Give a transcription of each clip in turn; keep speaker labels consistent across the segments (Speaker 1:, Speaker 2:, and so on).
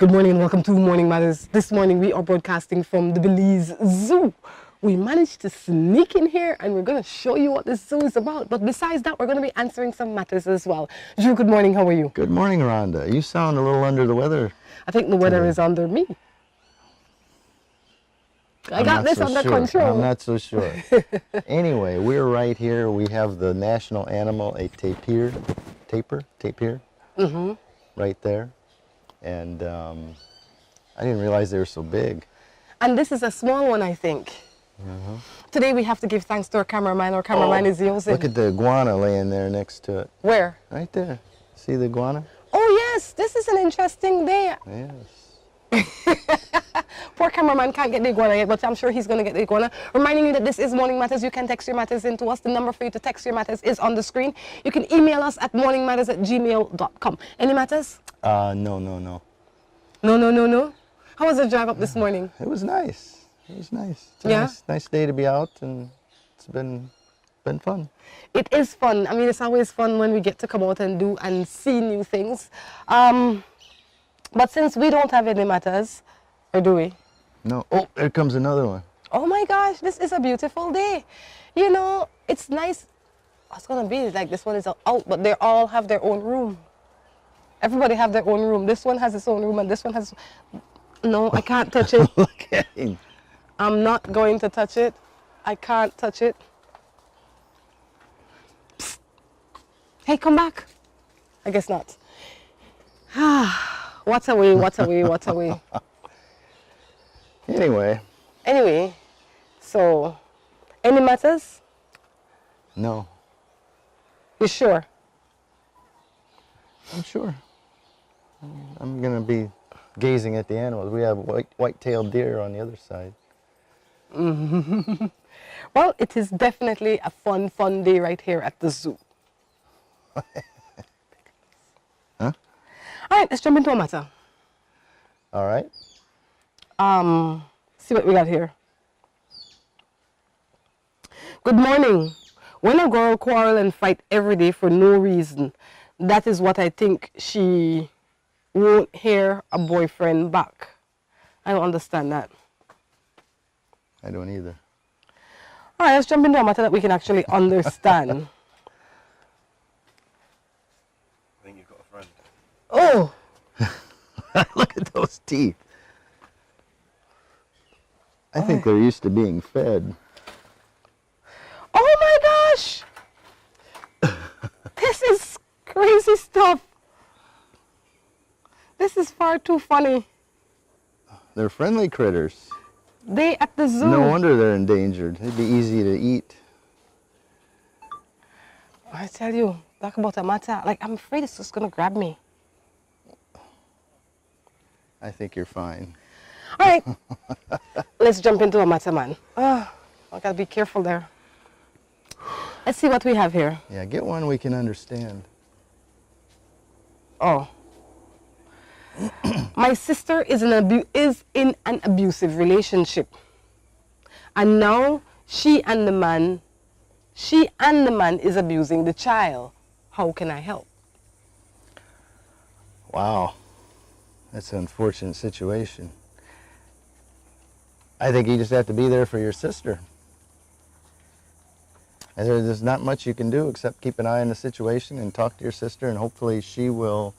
Speaker 1: Good morning and welcome to Morning Matters. This morning we are broadcasting from the Belize Zoo. We managed to sneak in here and we're going to show you what this zoo is about. But besides that, we're going to be answering some matters as well. Drew, good morning. How are you?
Speaker 2: Good morning, Rhonda. You sound a little under the weather.
Speaker 1: I think the weather is under me. I got this under control.
Speaker 2: I'm not so sure. Anyway, we're right here. We have the national animal, a tapir, right there. And I didn't realize they were so big.
Speaker 1: And this is a small one, I think. Today we have to give thanks to our cameraman. Our cameraman is Jose.
Speaker 2: Look at the iguana laying there next to it.
Speaker 1: Where?
Speaker 2: Right there. See the iguana?
Speaker 1: Oh yes, this is an interesting day.
Speaker 2: Yes.
Speaker 1: Poor cameraman can't get the iguana yet, but I'm sure he's going to get the iguana. Reminding you that this is Morning Matters. You can text your matters into us. The number for you to text your matters is on the screen. You can email us at morningmatters@gmail.com. Any matters?
Speaker 2: No.
Speaker 1: No. How was the drive up this morning?
Speaker 2: It was nice. It was nice. It's a nice day to be out, and it's been fun.
Speaker 1: It is fun. I mean, it's always fun when we get to come out and do and see new things. But since we don't have any matters, or do we?
Speaker 2: No. Oh, there comes another one.
Speaker 1: Oh my gosh, this is a beautiful day. You know, it's nice. What's going to be like this one is out, but they all have their own room. Everybody have their own room. This one has its own room, and this one has... No, I can't touch it.
Speaker 2: Look at him.
Speaker 1: I'm not going to touch it. I can't touch it. Psst. Hey, come back. I guess not. What's away. Anyway, so, any matters?
Speaker 2: No.
Speaker 1: You sure?
Speaker 2: I'm sure. I'm going to be gazing at the animals. We have white-tailed deer on the other side.
Speaker 1: Well, it is definitely a fun day right here at the zoo.
Speaker 2: Huh?
Speaker 1: All right, let's jump into a matter.
Speaker 2: All right.
Speaker 1: See what we got here. Good morning. When a girl quarrel and fight every day for no reason, that is what I think she won't hear a boyfriend back. I don't understand that.
Speaker 2: I don't either.
Speaker 1: All right, let's jump into a matter that we can actually understand.
Speaker 2: I think you've got a friend.
Speaker 1: Oh!
Speaker 2: Look at those teeth. I think they're used to being fed.
Speaker 1: Oh my gosh! This is crazy stuff. This is far too funny.
Speaker 2: They're friendly critters.
Speaker 1: They at the zoo.
Speaker 2: No wonder they're endangered. They'd be easy to eat.
Speaker 1: I tell you, talk about a matter. Like, I'm afraid it's just going to grab me.
Speaker 2: I think you're fine.
Speaker 1: All right. Let's jump into a matter, man. Oh, I got to be careful there. Let's see what we have here.
Speaker 2: Yeah, get one we can understand.
Speaker 1: Oh. My sister is in an abusive relationship. And now she and the man is abusing the child. How can I help?
Speaker 2: Wow. That's an unfortunate situation. I think you just have to be there for your sister. And there's not much you can do except keep an eye on the situation and talk to your sister, and hopefully she will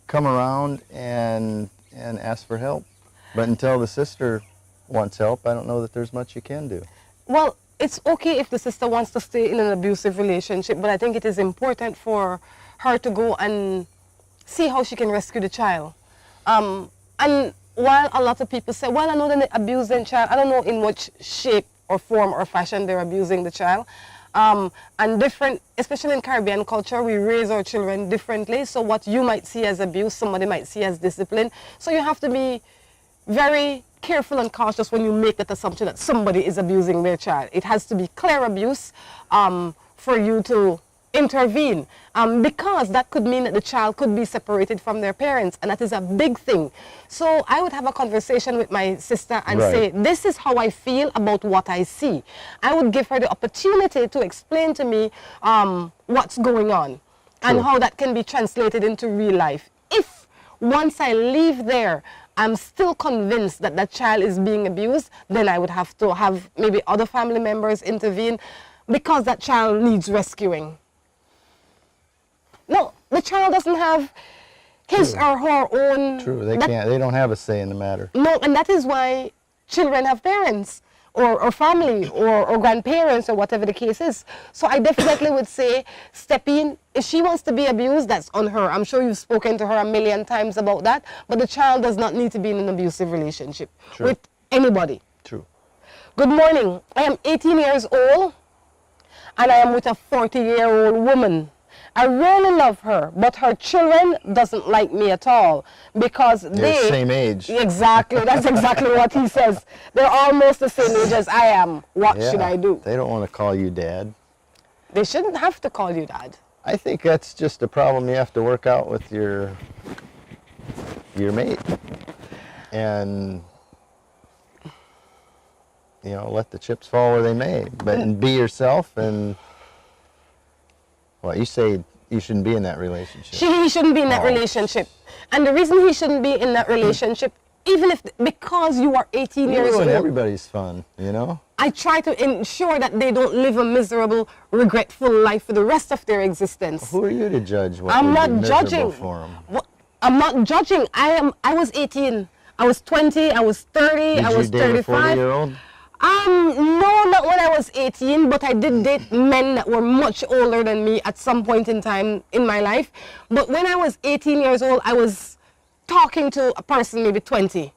Speaker 2: come around and ask for help. But until the sister wants help, I don't know that there's much you can do.
Speaker 1: Well, it's okay if the sister wants to stay in an abusive relationship, but I think it is important for her to go and see how she can rescue the child. And while a lot of people say, well, I know they're abusing the child, I don't know in which shape or form or fashion they're abusing the child. And different, especially in Caribbean culture, we raise our children differently. So what you might see as abuse, somebody might see as discipline. So you have to be very careful and cautious when you make that assumption that somebody is abusing their child. It has to be clear abuse for you to intervene, because that could mean that the child could be separated from their parents, and that is a big thing. So I would have a conversation with my sister and say, this is how I feel about what I see. I would give her the opportunity to explain to me what's going on and how that can be translated into real life. If once I leave there, I'm still convinced that that child is being abused, then I would have to have maybe other family members intervene because that child needs rescuing. No, the child doesn't have his or her own...
Speaker 2: True, they don't have a say in the matter.
Speaker 1: No, and that is why children have parents or family or grandparents or whatever the case is. So I definitely would say step in. If she wants to be abused, that's on her. I'm sure you've spoken to her a million times about that, but the child does not need to be in an abusive relationship with anybody.
Speaker 2: True.
Speaker 1: Good morning. I am 18 years old and I am with a 40-year-old woman. I really love her, but her children doesn't like me at all because
Speaker 2: They're
Speaker 1: they...
Speaker 2: the same age.
Speaker 1: Exactly, that's exactly what he says. They're almost the same age as I am. What should I do?
Speaker 2: They don't want to call you dad.
Speaker 1: They shouldn't have to call you dad.
Speaker 2: I think that's just a problem you have to work out with your mate. And, you know, let the chips fall where they may. But and be yourself and... Well, you say you shouldn't be in that relationship.
Speaker 1: He shouldn't be in that relationship. And the reason he shouldn't be in that relationship, even if, because you are 18 years old.
Speaker 2: Everybody's fun, you know?
Speaker 1: I try to ensure that they don't live a miserable, regretful life for the rest of their existence.
Speaker 2: Who are you to judge what
Speaker 1: I'm
Speaker 2: would
Speaker 1: not
Speaker 2: be miserable
Speaker 1: judging.
Speaker 2: for them?
Speaker 1: Well, I'm not judging. I was 18. I was 20. I was 30. I was 35.
Speaker 2: Did you date a 40-year-old?
Speaker 1: No, not when I was 18, but I did date men that were much older than me at some point in time in my life. But when I was 18 years old, I was talking to a person maybe 20,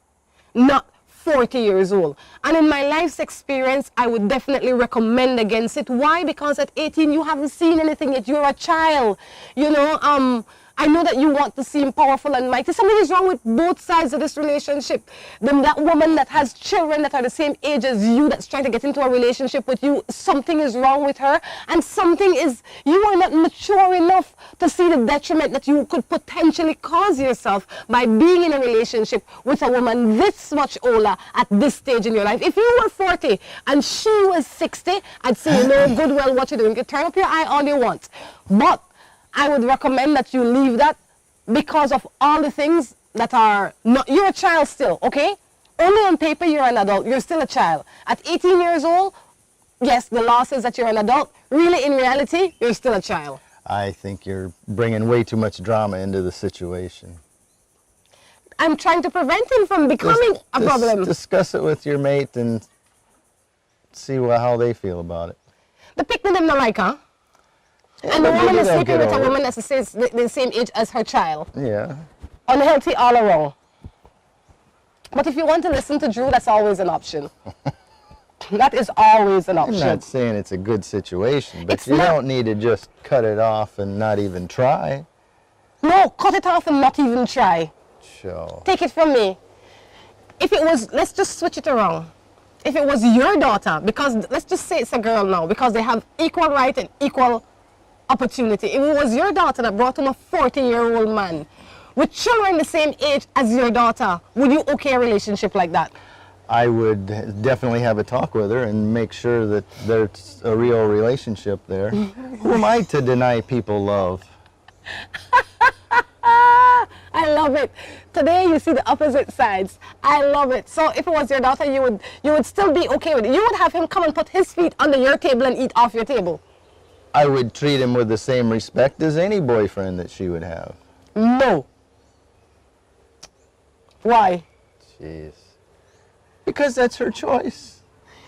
Speaker 1: not 40 years old. And in my life's experience, I would definitely recommend against it. Why? Because at 18, you haven't seen anything yet. You're a child. You know, I know that you want to seem powerful and mighty. Something is wrong with both sides of this relationship. Then that woman that has children that are the same age as you, that's trying to get into a relationship with you, something is wrong with her. And something is, you are not mature enough to see the detriment that you could potentially cause yourself by being in a relationship with a woman this much older at this stage in your life. If you were 40 and she was 60, I'd say, you know good well what you're doing. You can turn up your eye all you want. But I would recommend that you leave that because of all the things that are not, you're a child still, okay? Only on paper you're an adult, you're still a child. At 18 years old, yes, the law says that you're an adult. Really, in reality, you're still a child.
Speaker 2: I think you're bringing way too much drama into the situation.
Speaker 1: I'm trying to prevent him from becoming a problem.
Speaker 2: Discuss it with your mate and see how they feel about it.
Speaker 1: The picnic them not like, huh?
Speaker 2: Yeah,
Speaker 1: and the woman is
Speaker 2: they'll
Speaker 1: sleeping
Speaker 2: get
Speaker 1: with a
Speaker 2: over it.
Speaker 1: woman that's the same age as her child.
Speaker 2: Yeah.
Speaker 1: Unhealthy all around. But if you want to listen to Drew, that's always an option. That is always an option.
Speaker 2: I'm not saying it's a good situation, but
Speaker 1: It's
Speaker 2: you
Speaker 1: not.
Speaker 2: don't need to just cut it off and not even try.
Speaker 1: No, cut it off and not even try.
Speaker 2: Sure.
Speaker 1: Take it from me. If it was, let's just switch it around. If it was your daughter, because let's just say it's a girl now, because they have equal right and equal opportunity. If it was your daughter that brought home a 40-year-old man with children the same age as your daughter, would you okay a relationship like that?
Speaker 2: I would definitely have a talk with her and make sure that there's a real relationship there. Who am I to deny people love?
Speaker 1: I love it. Today you see the opposite sides. I love it. So if it was your daughter, you would still be okay with it. You would have him come and put his feet under your table and eat off your table.
Speaker 2: I would treat him with the same respect as any boyfriend that she would have.
Speaker 1: No. Why?
Speaker 2: Jeez. Because that's her choice.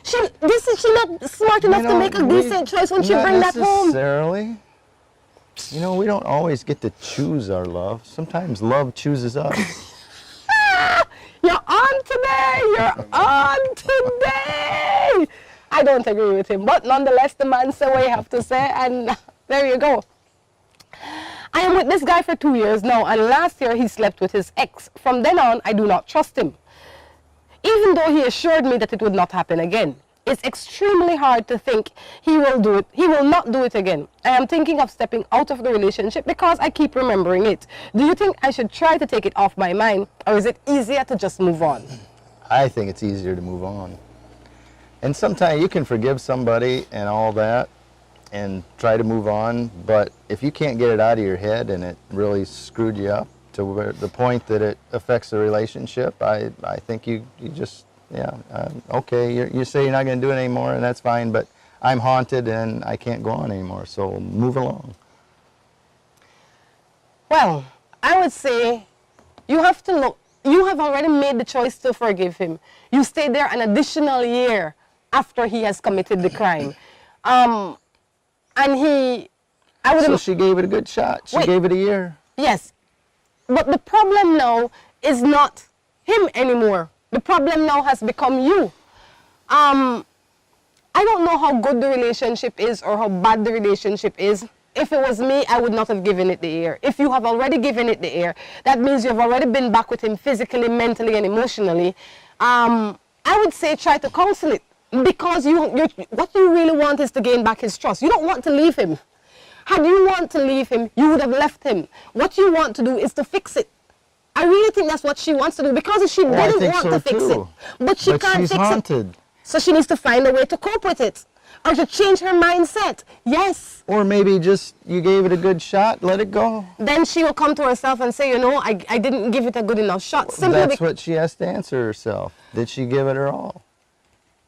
Speaker 1: She not smart enough to make a decent choice when she bring that home.
Speaker 2: Not necessarily. You know, we don't always get to choose our love. Sometimes love chooses us.
Speaker 1: You're on today. You're on today. I don't agree with him, but nonetheless, the man said what you have to say, and there you go. I am with this guy for 2 years now, and last year he slept with his ex. From then on, I do not trust him, even though he assured me that it would not happen again. It's extremely hard to think he will do it. He will not do it again. I am thinking of stepping out of the relationship because I keep remembering it. Do you think I should try to take it off my mind, or is it easier to just move on?
Speaker 2: I think it's easier to move on. And sometimes you can forgive somebody and all that and try to move on, but if you can't get it out of your head and it really screwed you up, to where the point that it affects the relationship, I think you just, yeah, okay, you say you're not going to do it anymore, and that's fine, but I'm haunted and I can't go on anymore, so move along.
Speaker 1: Well, I would say you have to look, you have already made the choice to forgive him. You stay there an additional year after he has committed the crime. And I would.
Speaker 2: So she gave it a good shot. She gave it a year.
Speaker 1: Yes. But the problem now is not him anymore. The problem now has become you. I don't know how good the relationship is or how bad the relationship is. If it was me, I would not have given it the year. If you have already given it the year, that means you've already been back with him physically, mentally, and emotionally. I would say try to counsel it, because what you really want is to gain back his trust. You don't want to leave him. Had you want to leave him, you would have left him. What you want to do is to fix it. I really think that's what she wants to do, because she didn't want to fix it. But she can't fix it. So she needs to find a way to cope with it, or to change her mindset. Yes.
Speaker 2: Or maybe just you gave it a good shot, let it go.
Speaker 1: Then she will come to herself and say, you know, I didn't give it a good enough shot.
Speaker 2: That's what she has to answer herself. Did she give it her all?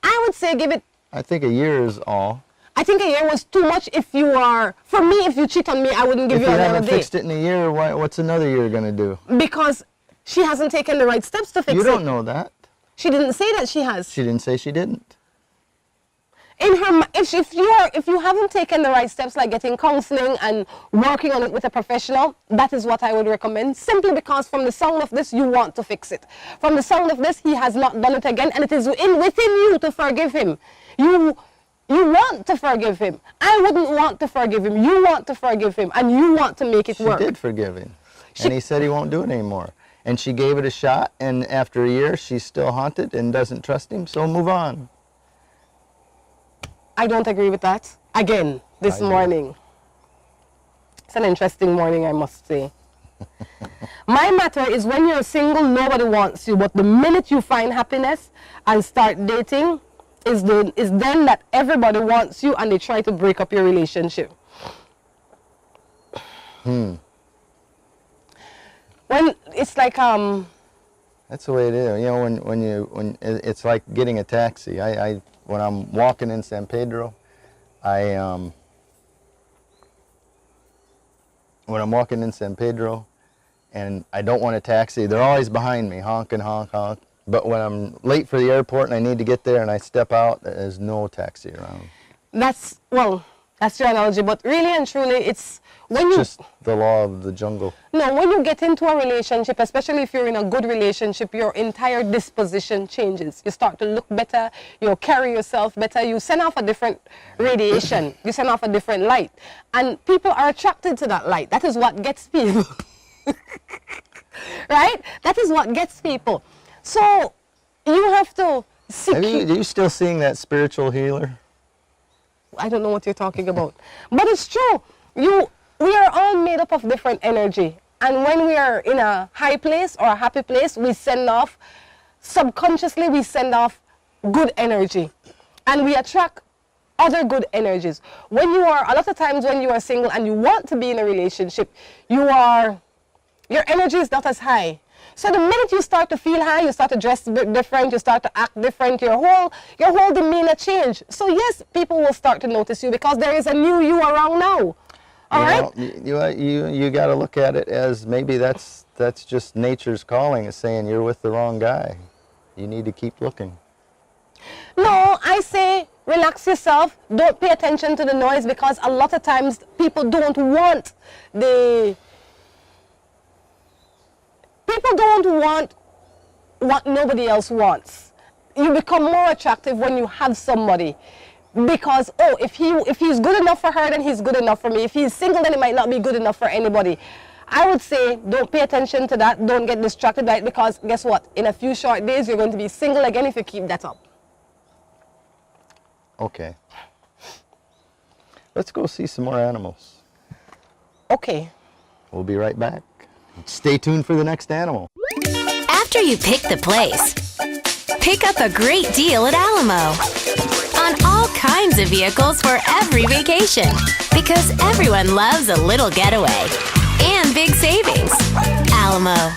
Speaker 1: I would say give it.
Speaker 2: I think a year is all.
Speaker 1: I think a year was too much. If you are, for me, if you cheat on me, I wouldn't give you another day. If you haven't
Speaker 2: fixed it in a year, what's another year going to do?
Speaker 1: Because she hasn't taken the right steps to fix it.
Speaker 2: You don't know that.
Speaker 1: She didn't say that she has.
Speaker 2: She didn't say she didn't.
Speaker 1: In her, if you haven't taken the right steps, like getting counseling and working on it with a professional, that is what I would recommend. Simply because from the sound of this, you want to fix it. From the sound of this, he has not done it again, and it is within you to forgive him. You want to forgive him. I wouldn't want to forgive him. You want to forgive him, and you want to make it work.
Speaker 2: She did forgive him, and he said he won't do it anymore. And she gave it a shot, and after a year, she's still haunted and doesn't trust him, so move on.
Speaker 1: I don't agree with that. Again, this morning. It's an interesting morning, I must say. My matter is, when you're single, nobody wants you, but the minute you find happiness and start dating, is then that everybody wants you, and they try to break up your relationship. When it's like
Speaker 2: That's the way it is. You know, when it's like getting a taxi. When I'm walking in San Pedro, when I'm walking in San Pedro, and I don't want a taxi, they're always behind me, honking, honk, honk. But when I'm late for the airport and I need to get there and I step out, there's no taxi around.
Speaker 1: That's your analogy, but really and truly, it's when you...
Speaker 2: Just the law of the jungle.
Speaker 1: No, when you get into a relationship, especially if you're in a good relationship, your entire disposition changes. You start to look better, you carry yourself better, you send off a different radiation, you send off a different light. And people are attracted to that light. That is what gets people. Right? That is what gets people. So you have to seek...
Speaker 2: Are you still seeing that spiritual healer?
Speaker 1: I don't know what you're talking about. But it's true. We are all made up of different energy. And when we are in a high place or a happy place, we send off, subconsciously we send off good energy. And we attract other good energies. A lot of times when you are single and you want to be in a relationship, your energy is not as high. So the minute you start to feel high, you start to dress different, you start to act different, your whole demeanor change. So yes, people will start to notice you because there is a new you around now. All right?
Speaker 2: You got to look at it as maybe that's just nature's calling, is saying you're with the wrong guy. You need to keep looking.
Speaker 1: No, I say relax yourself. Don't pay attention to the noise, because a lot of times people don't want what nobody else wants. You become more attractive when you have somebody, because if he's good enough for her, then he's good enough for me. If he's single, then he might not be good enough for anybody. I would say don't pay attention to that. Don't get distracted by it, because guess what? In a few short days, you're going to be single again if you keep that up.
Speaker 2: Okay. Let's go see some more animals.
Speaker 1: Okay.
Speaker 2: We'll be right back. Stay tuned for the next animal.
Speaker 3: After you pick the place, pick up a great deal at Alamo on all kinds of vehicles for every vacation, because everyone loves a little getaway and big savings. Alamo Alamo.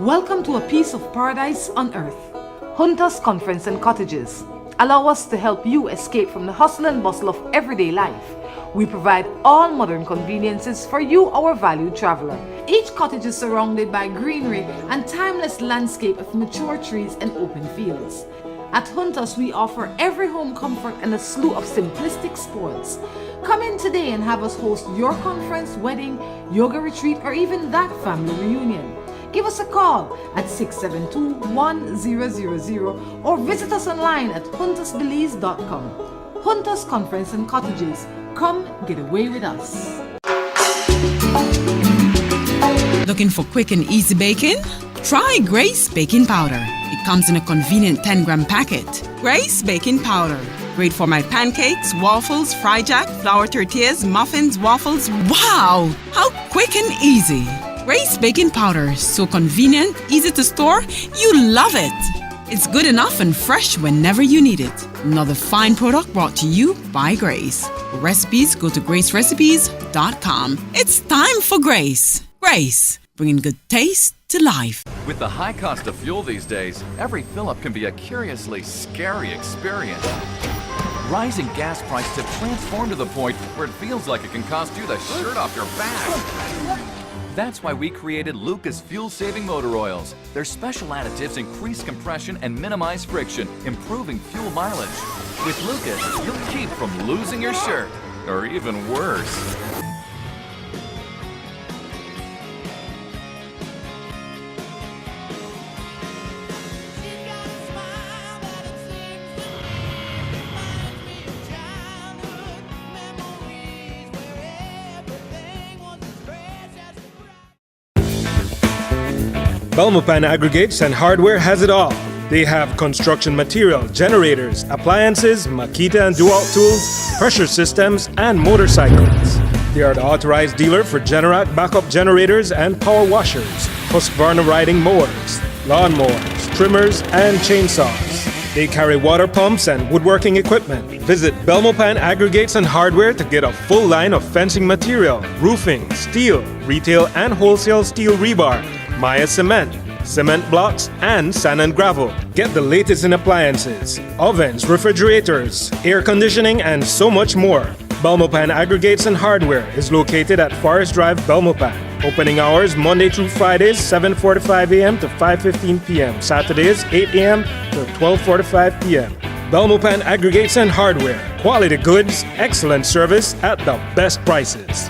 Speaker 4: Welcome to a piece of paradise on earth. Hunters Conference and Cottages. Allow us to help you escape from the hustle and bustle of everyday life. We provide all modern conveniences for you, our valued traveler. Each cottage is surrounded by greenery and timeless landscape of mature trees and open fields. At Hunters, we offer every home comfort and a slew of simplistic spoils. Come in today and have us host your conference, wedding, yoga retreat, or even that family reunion. Give us a call at 672-1000 or visit us online at huntersbelize.com. Hunters Conference and Cottages. Come get away with us.
Speaker 5: Looking for quick and easy baking? Try Grace Baking Powder. It comes in a convenient 10-gram packet. Grace Baking Powder. Great for my pancakes, waffles, fry jack, flour tortillas, muffins, waffles. Wow! How quick and easy. Grace Baking Powder. So convenient, easy to store. You love it. It's good enough and fresh whenever you need it. Another fine product brought to you by Grace. For recipes, go to gracerecipes.com. It's time for Grace. Grace, bringing good taste to life.
Speaker 6: With the high cost of fuel these days, every fill-up can be a curiously scary experience. Rising gas prices have transformed to the point where it feels like it can cost you the shirt off your back. That's why we created Lucas fuel-saving motor oils. Their special additives increase compression and minimize friction, improving fuel mileage. With Lucas, you'll keep from losing your shirt, or even worse.
Speaker 7: Belmopan Aggregates and Hardware has it all. They have construction material, generators, appliances, Makita and Dual tools, pressure systems, and motorcycles. They are the authorized dealer for Generac backup generators and power washers, Husqvarna riding mowers, lawnmowers, trimmers, and chainsaws. They carry water pumps and woodworking equipment. Visit Belmopan Aggregates and Hardware to get a full line of fencing material, roofing, steel, retail and wholesale steel rebar, Maya cement, cement blocks, and sand and gravel. Get the latest in appliances, ovens, refrigerators, air conditioning, and so much more. Belmopan Aggregates and Hardware is located at Forest Drive, Belmopan. Opening hours Monday through Fridays, 7:45 a.m. to 5:15 p.m. Saturdays, 8 a.m. to 12:45 p.m. Belmopan Aggregates and Hardware. Quality goods, excellent service at the best prices.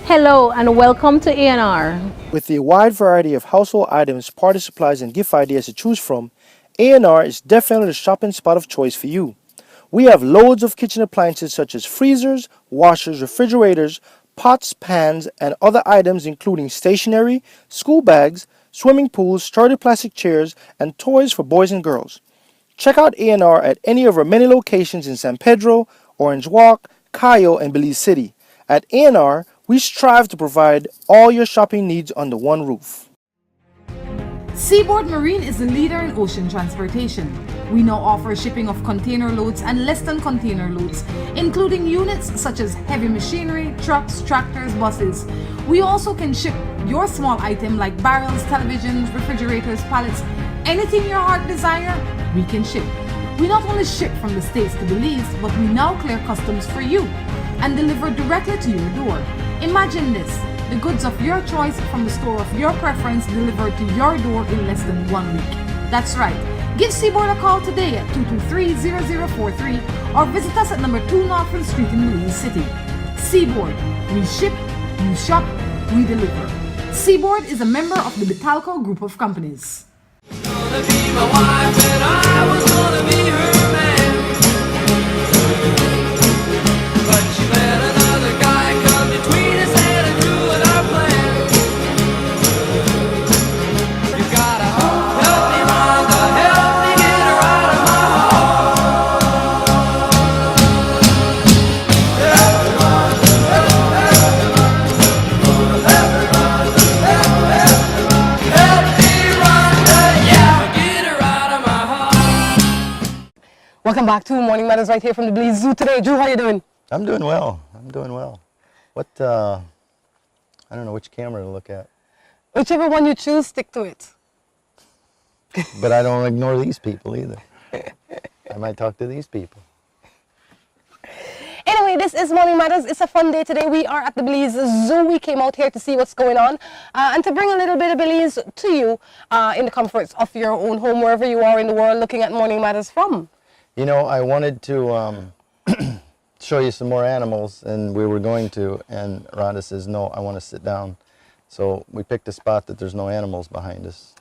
Speaker 8: Hello and welcome to A&R.
Speaker 9: With a wide variety of household items, party supplies, and gift ideas to choose from, A&R is definitely the shopping spot of choice for you. We have loads of kitchen appliances such as freezers, washers, refrigerators, pots, pans, and other items including stationery, school bags, swimming pools, sturdy plastic chairs, and toys for boys and girls. Check out A&R at any of our many locations in San Pedro, Orange Walk, Cayo, and Belize City. At A&R, we strive to provide all your shopping needs under one roof.
Speaker 4: Seaboard Marine is the leader in ocean transportation. We now offer shipping of container loads and less than container loads, including units such as heavy machinery, trucks, tractors, buses. We also can ship your small item like barrels, televisions, refrigerators, pallets, anything your heart desire, we can ship. We not only ship from the States to Belize, but we now clear customs for you and deliver directly to your door. Imagine this, the goods of your choice from the store of your preference delivered to your door in less than 1 week. That's right. Give Seaboard a call today at 223-0043 or visit us at number 2 Northfield Street in Belize City. Seaboard, we ship, you shop, we deliver. Seaboard is a member of the Betalco group of companies.
Speaker 10: Gonna be my wife and I was gonna be her man, but she let another guy come between us and ruin our plan. You gotta help me, Rhonda, help me get her out of my heart. Help me, Rhonda, help me,
Speaker 1: Welcome back to Morning Matters right here from the Belize Zoo today. Drew, how you doing?
Speaker 2: I'm doing well. I'm doing well. What I don't know which camera to look at.
Speaker 1: Whichever one you choose, stick to it.
Speaker 2: But I don't ignore these people either. I might talk to these people.
Speaker 1: Anyway, this is Morning Matters. It's a fun day today. We are at the Belize Zoo. We came out here to see what's going on and to bring a little bit of Belize to you in the comforts of your own home, wherever you are in the world looking at Morning Matters from.
Speaker 2: You know, I wanted to show you some more animals, and we were going to, and Rhonda says, no, I want to sit down. So we picked a spot that there's no animals behind us.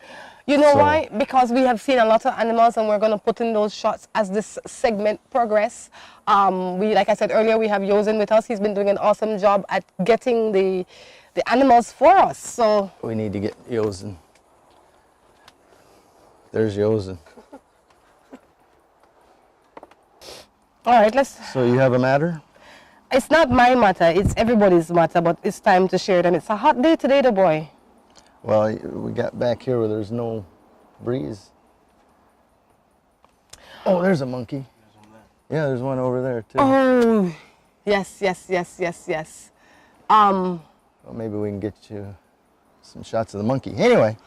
Speaker 1: You know why? Because we have seen a lot of animals, and we're going to put in those shots as this segment progress. Like I said earlier, we have Yosin with us. He's been doing an awesome job at getting the animals for us. So
Speaker 2: we need to get Yosin. There's Yosin.
Speaker 1: All right, let's...
Speaker 2: So you have a matter?
Speaker 1: It's not my matter, it's everybody's matter, but it's time to share it, and it's a hot day today, the boy.
Speaker 2: Well, we got back here where there's no breeze. Oh, there's a monkey. Yeah, there's one over there, too.
Speaker 1: Oh, yes.
Speaker 2: Well, maybe we can get you some shots of the monkey. Anyway,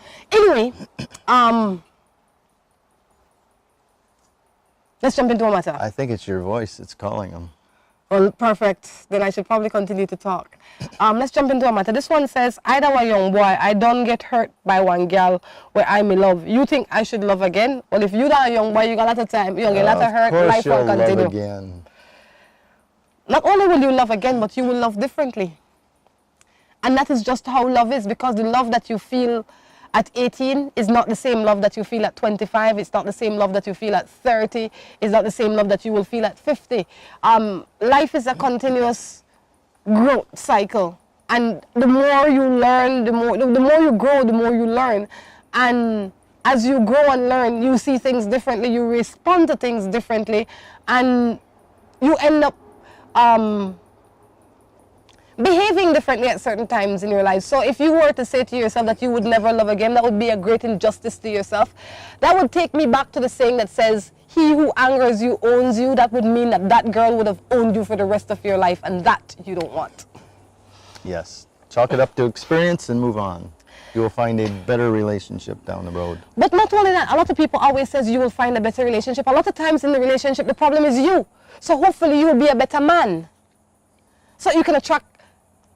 Speaker 1: let's jump into a matter.
Speaker 2: I think it's your voice that's calling them.
Speaker 1: Well, perfect. Then I should probably continue to talk. Let's jump into a matter. This one says, either a young boy, I don't get hurt by one girl where I may love. You think I should love again? Well, if you are a young boy, you got a lot of time. You get a lot of hurt, life will continue.
Speaker 2: Love again.
Speaker 1: Not only will you love again, but you will love differently. And that is just how love is, because the love that you feel at 18 is not the same love that you feel at 25. It's not the same love that you feel at 30. It's not the same love that you will feel at 50. Life is a continuous growth cycle. And the more you learn, the more you grow, the more you learn. And as you grow and learn, you see things differently, you respond to things differently, and you end up behaving differently at certain times in your life. So if you were to say to yourself that you would never love again, that would be a great injustice to yourself. That would take me back to the saying that says, he who angers you owns you. That would mean that that girl would have owned you for the rest of your life, and that you don't want.
Speaker 2: Yes. Chalk it up to experience and move on. You will find a better relationship down the road.
Speaker 1: But not only that, a lot of people always says you will find a better relationship. A lot of times in the relationship, the problem is you. So hopefully you will be a better man. So you can attract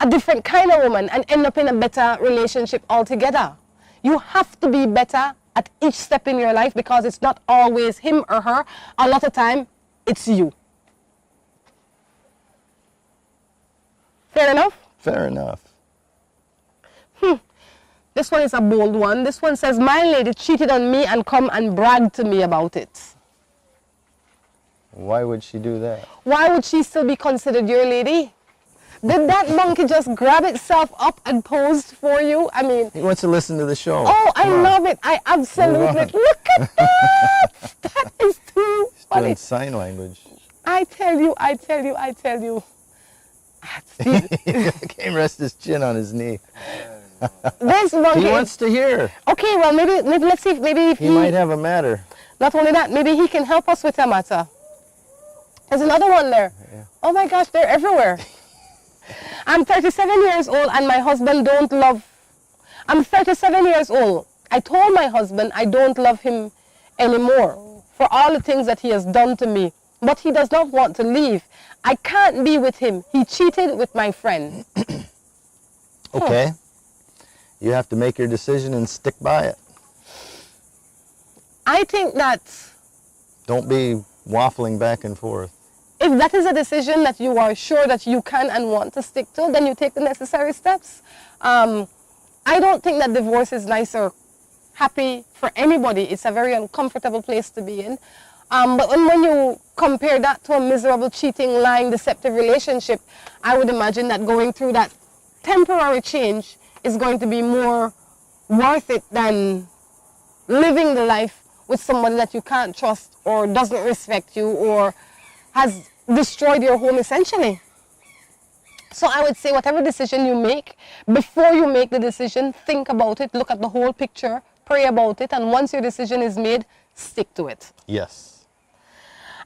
Speaker 1: a different kind of woman and end up in a better relationship altogether. You have to be better at each step in your life, because it's not always him or her. A lot of time, it's you. Fair enough?
Speaker 2: Fair enough.
Speaker 1: This one is a bold one. This one says, my lady cheated on me and come and brag to me about it.
Speaker 2: Why would she do that?
Speaker 1: Why would she still be considered your lady? Did that monkey just grab itself up and posed for you? I mean...
Speaker 2: He wants to listen to the show.
Speaker 1: Oh, I love it. I absolutely... Look at that! That is too funny.
Speaker 2: Doing sign language.
Speaker 1: I tell you.
Speaker 2: He can't rest his chin on his knee.
Speaker 1: This monkey...
Speaker 2: He wants to hear.
Speaker 1: Okay, well, maybe let's see if maybe if
Speaker 2: he might have a matter.
Speaker 1: Not only that, maybe he can help us with a matter. There's another one there. Yeah. Oh my gosh, they're everywhere. I'm 37 years old and my husband don't love... I'm 37 years old. I told my husband I don't love him anymore for all the things that he has done to me. But he does not want to leave. I can't be with him. He cheated with my friend.
Speaker 2: Okay. You have to make your decision and stick by it.
Speaker 1: I think that...
Speaker 2: Don't be waffling back and forth.
Speaker 1: If that is a decision that you are sure that you can and want to stick to, then you take the necessary steps. I don't think that divorce is nice or happy for anybody. It's a very uncomfortable place to be in. But when you compare that to a miserable, cheating, lying, deceptive relationship, I would imagine that going through that temporary change is going to be more worth it than living the life with somebody that you can't trust or doesn't respect you or has destroyed your home essentially. So I would say whatever decision you make, before you make the decision, think about it, look at the whole picture, pray about it, and once your decision is made, stick to it.
Speaker 2: Yes.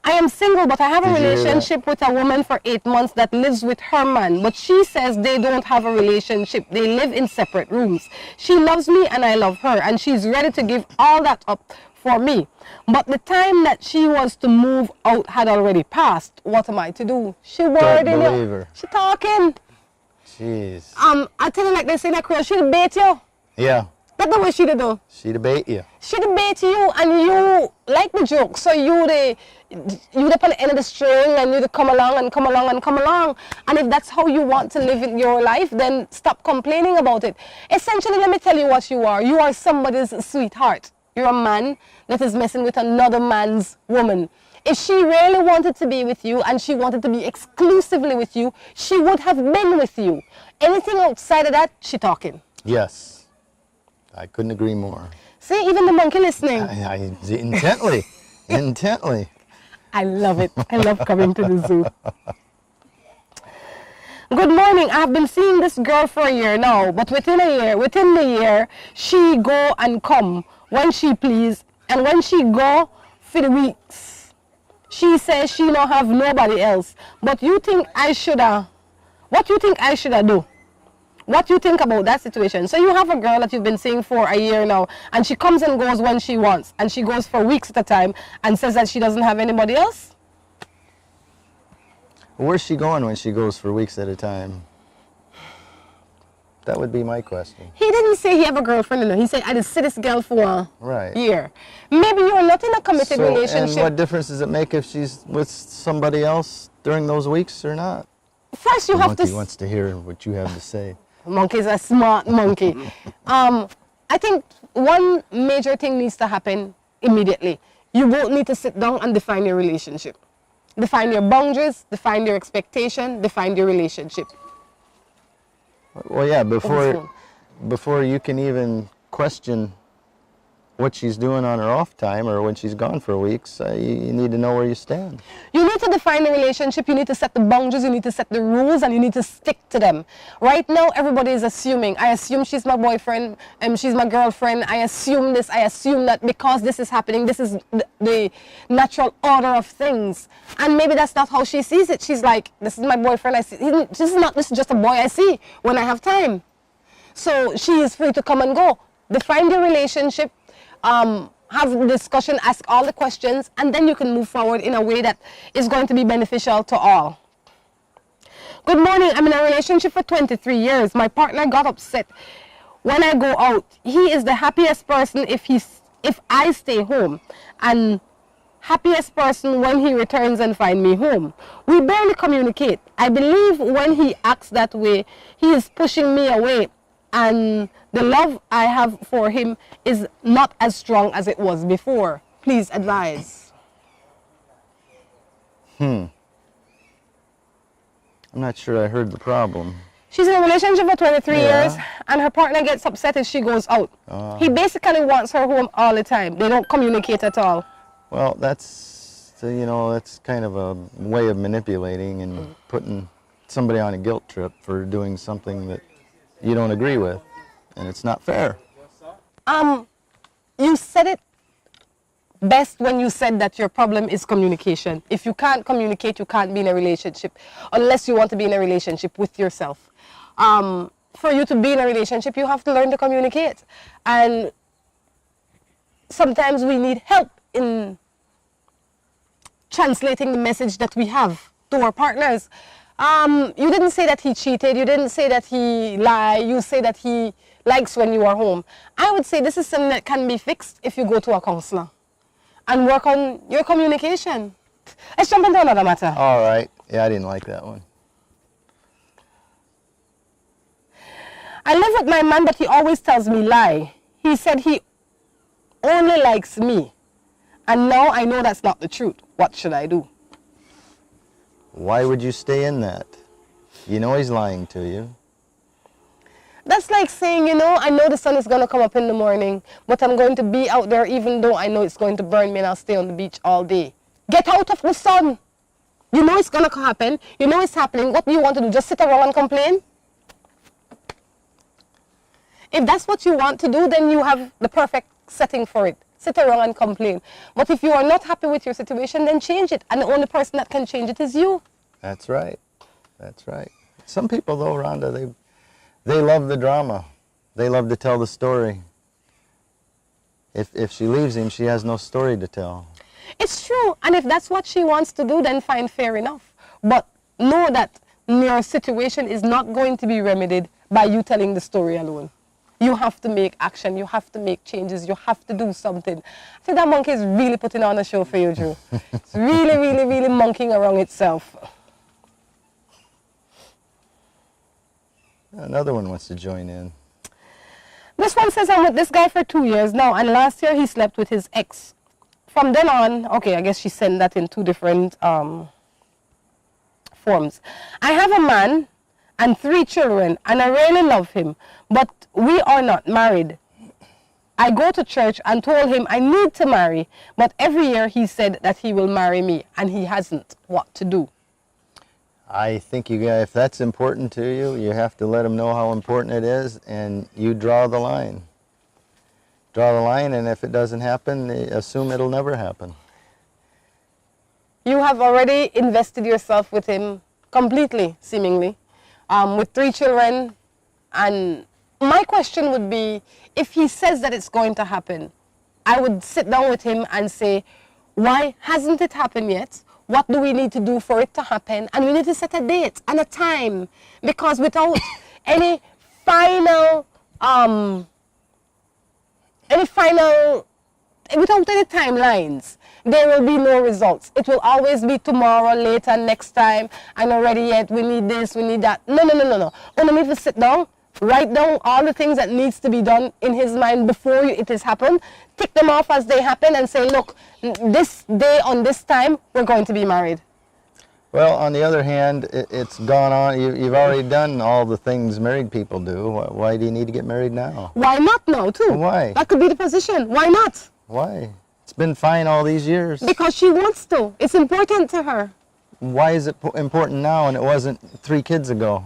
Speaker 1: I am single, but I have a
Speaker 2: Did you hear that?
Speaker 1: relationship with a woman for 8 months that lives with her man. But she says they don't have a relationship. They live in separate rooms. She loves me and I love her. And she's ready to give all that up for me. But the time that she was to move out had already passed. What am I to do? She worried.
Speaker 2: Don't believe her.
Speaker 1: She talking.
Speaker 2: Jeez.
Speaker 1: I tell her like they say in a Creole, she'll bait you.
Speaker 2: Yeah.
Speaker 1: That's the way she did do.
Speaker 2: She debate you.
Speaker 1: She debate you and you like the joke. So you on the end of the string and you come along and come along and come along. And if that's how you want to live in your life, then stop complaining about it. Essentially, let me tell you what you are. You are somebody's sweetheart. You're a man that is messing with another man's woman. If she really wanted to be with you and she wanted to be exclusively with you, she would have been with you. Anything outside of that, she talking.
Speaker 2: Yes. I couldn't agree more.
Speaker 1: See, even the monkey listening.
Speaker 2: Intently. Intently.
Speaker 1: I love it. I love coming to the zoo. Good morning. I've been seeing this girl for a year now, but within the year, she go and come when she please, and when she go for the weeks, she says she don't have nobody else. But you think I shoulda? What you think I shoulda do? What you think about that situation? So you have a girl that you've been seeing for a year now, and she comes and goes when she wants, and she goes for weeks at a time, and says that she doesn't have anybody else?
Speaker 2: Where's she going when she goes for weeks at a time? That would be my question.
Speaker 1: He didn't say he have a girlfriend, no. He said, I just see this girl for
Speaker 2: Right.
Speaker 1: a year. Maybe you're not in a committed relationship.
Speaker 2: And what difference does it make if she's with somebody else during those weeks or not?
Speaker 1: First, you
Speaker 2: The
Speaker 1: have to...
Speaker 2: monkey wants to hear what you have to say.
Speaker 1: Monkey's a smart monkey. I think one major thing needs to happen immediately. You both need to sit down and define your relationship. Define your boundaries, define your expectation, define your relationship.
Speaker 2: Well, yeah, before you can even question what she's doing on her off time or when she's gone for weeks, you need to know where you stand.
Speaker 1: You need to define the relationship, you need to set the boundaries, you need to set the rules, and you need to stick to them. Right now, everybody is assuming. I assume she's my boyfriend, she's my girlfriend, I assume this, I assume that because this is happening, this is the natural order of things. And maybe that's not how she sees it. She's like, this is my boyfriend, I see. This is just a boy I see when I have time. So she is free to come and go. Define your relationship, have a discussion, ask all the questions, and then you can move forward in a way that is going to be beneficial to all. Good morning. I'm in a relationship for 23 years. My partner got upset when I go out. He is the happiest person if I stay home, and happiest person when he returns and find me home. We barely communicate. I believe when he acts that way, he is pushing me away, and the love I have for him is not as strong as it was before. Please advise.
Speaker 2: I'm not sure I heard the problem.
Speaker 1: She's in a relationship for 23 years, and her partner gets upset if she goes out. He basically wants her home all the time. They don't communicate at all.
Speaker 2: Well, that's kind of a way of manipulating and putting somebody on a guilt trip for doing something that you don't agree with, and it's not fair.
Speaker 1: You said it best when you said that your problem is communication. If you can't communicate, you can't be in a relationship, unless you want to be in a relationship with yourself. For you to be in a relationship, you have to learn to communicate, and sometimes we need help in translating the message that we have to our partners. You didn't say that he cheated, you didn't say that he lied, you say that he likes when you are home. I would say this is something that can be fixed if you go to a counselor and work on your communication. Let's jump into another matter.
Speaker 2: All right. Yeah, I didn't like that one.
Speaker 1: I live with my man, but he always tells me lie. He said he only likes me, and now I know that's not the truth. What should I do?
Speaker 2: Why would you stay in that? You know he's lying to you.
Speaker 1: That's like saying, I know the sun is going to come up in the morning, but I'm going to be out there even though I know it's going to burn me and I'll stay on the beach all day. Get out of the sun. You know it's going to happen. You know it's happening. What do you want to do? Just sit around and complain? If that's what you want to do, then you have the perfect setting for it. sit around and complain. But if you are not happy with your situation, then change it. And the only person that can change it is you.
Speaker 2: That's right. That's right. Some people, though, Rhonda, they love the drama. They love to tell the story. If she leaves him, she has no story to tell.
Speaker 1: It's true. And if that's what she wants to do, then fine, fair enough. But know that your situation is not going to be remedied by you telling the story alone. You have to make action. You have to make changes. You have to do something. I think that monkey is really putting on a show for you, Drew. It's really, really, really monkeying around itself.
Speaker 2: Another one wants to join in.
Speaker 1: This one says, I'm with this guy for 2 years now, and last year he slept with his ex. From then on, okay, I guess she sent that in two different forms. I have a man and 3 children, and I really love him, but we are not married. I go to church and told him I need to marry, but every year he said that he will marry me, and he hasn't. What to do?
Speaker 2: I think if that's important to you, you have to let him know how important it is, and you draw the line. Draw the line, and if it doesn't happen, assume it'll never happen.
Speaker 1: You have already invested yourself with him completely, seemingly, with 3 children. And my question would be, if he says that it's going to happen, I would sit down with him and say, why hasn't it happened yet? What do we need to do for it to happen? And we need to set a date and a time, because without any final, without any timelines, there will be no results. It will always be tomorrow, later, next time, I'm not ready yet, we need this, we need that. No. When I need to sit down, write down all the things that needs to be done in his mind before it has happened, tick them off as they happen and say, look, this day on this time, we're going to be married.
Speaker 2: Well, on the other hand, it's gone on. You've already done all the things married people do. Why do you need to get married now?
Speaker 1: Why not now, too?
Speaker 2: Why?
Speaker 1: That could be the position. Why not?
Speaker 2: Why? It's been fine all these years.
Speaker 1: Because she wants to. It's important to her.
Speaker 2: Why is it important now and it wasn't 3 kids ago?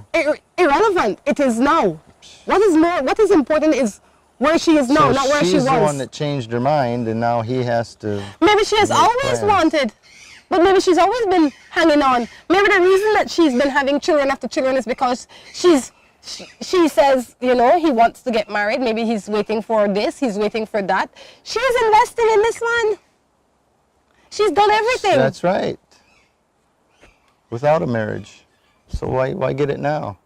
Speaker 1: Irrelevant. It is now. What is important is where she is now, not where she was.
Speaker 2: She's the one that changed her mind, and now he has to.
Speaker 1: Maybe she has always wanted, but maybe she's always been hanging on. Maybe the reason that she's been having children after children is because she says, you know, he wants to get married. Maybe he's waiting for this, he's waiting for that. She's invested in this one. She's done everything.
Speaker 2: That's right. Without a marriage. So why get it now?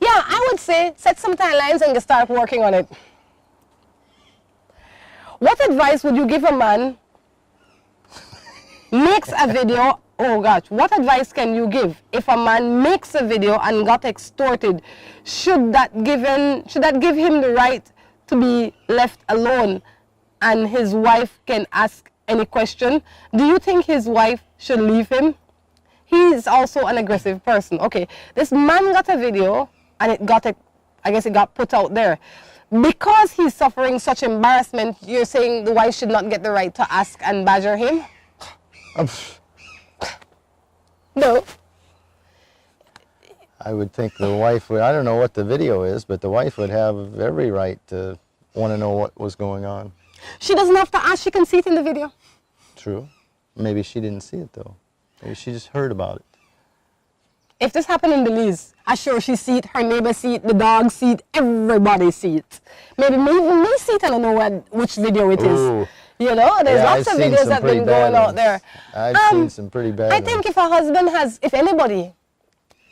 Speaker 1: Yeah, I would say set some timelines and start working on it. What advice would you give a man makes a video? Oh gosh, what advice can you give if a man makes a video and got extorted? Should that give him the right to be left alone and his wife can ask any question? Do you think his wife should leave him? He is also an aggressive person. Okay, this man got a video and I guess it got put out there. Because he's suffering such embarrassment, you're saying the wife should not get the right to ask and badger him? No.
Speaker 2: I would think the wife would, I don't know what the video is, but the wife would have every right to want to know what was going on.
Speaker 1: She doesn't have to ask, she can see it in the video.
Speaker 2: True. Maybe she didn't see it though. Maybe she just heard about it.
Speaker 1: If this happened in Belize, I'm sure she see it, her neighbor see it, the dog see it, everybody see it. Maybe even me see it, I don't know which video it is.
Speaker 2: Ooh.
Speaker 1: You know, there's lots of videos that have been going out there.
Speaker 2: I've seen some pretty bad
Speaker 1: I think if a husband has, if anybody,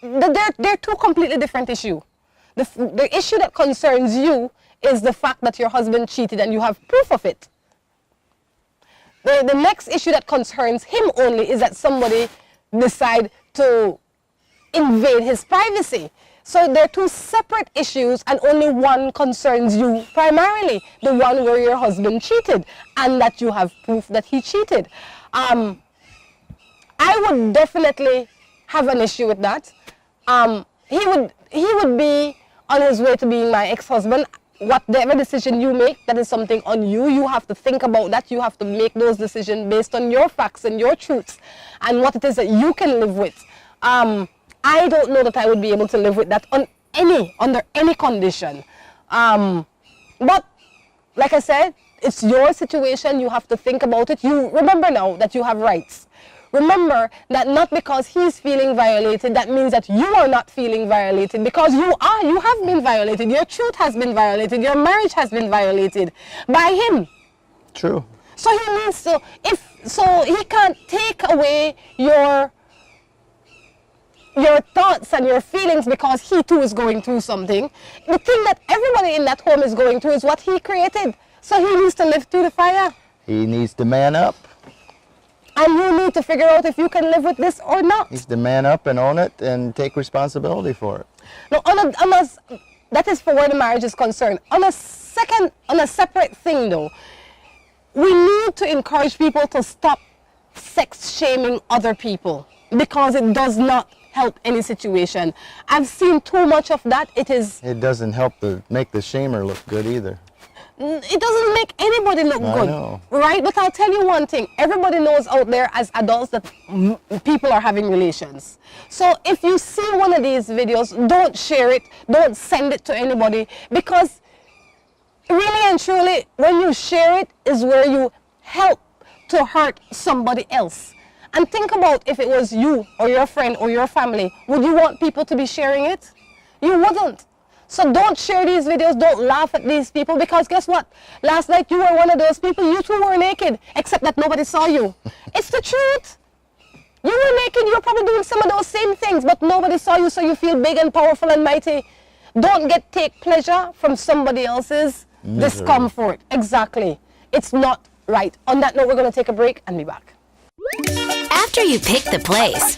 Speaker 1: they're two completely different issues. The issue that concerns you is the fact that your husband cheated and you have proof of it. The next issue that concerns him only is that somebody decide to invade his privacy. So they're two separate issues and only one concerns you primarily, the one where your husband cheated and that you have proof that he cheated. I would definitely have an issue with that. He would be on his way to being my ex-husband. Whatever decision you make, that is something on you. You have to think about that. You have to make those decisions based on your facts and your truths and what it is that you can live with. I don't know that I would be able to live with that under any condition. But like I said, it's your situation. You have to think about it. You remember now that you have rights. Remember that not because he's feeling violated, that means that you are not feeling violated, because you have been violated. Your truth has been violated. Your marriage has been violated by him.
Speaker 2: True.
Speaker 1: So he needs to, he can't take away your thoughts and your feelings because he too is going through something. The thing that everybody in that home is going through is what he created. So he needs to live through the fire.
Speaker 2: He needs to man up.
Speaker 1: And you need to figure out if you can live with this or not.
Speaker 2: He needs to man up and own it and take responsibility for it.
Speaker 1: Now, that is for where the marriage is concerned. On a separate thing though, we need to encourage people to stop sex shaming other people, because it does not help any situation. I've seen too much of that. It
Speaker 2: doesn't help to make the shamer look good either.
Speaker 1: It doesn't make anybody look good,
Speaker 2: know.
Speaker 1: right? But I'll tell you one thing. Everybody knows out there as adults that people are having relations. So if you see one of these videos, don't share it. Don't send it to anybody, because really and truly, when you share it is where you help to hurt somebody else. And think about if it was you or your friend or your family, would you want people to be sharing it? You wouldn't. So don't share these videos, don't laugh at these people, because guess what? Last night you were one of those people, you too were naked, except that nobody saw you. It's the truth. You were naked, you were probably doing some of those same things, but nobody saw you, so you feel big and powerful and mighty. Don't take pleasure from somebody else's discomfort. Exactly. It's not right. On that note, we're going to take a break and be back.
Speaker 3: After you pick the place,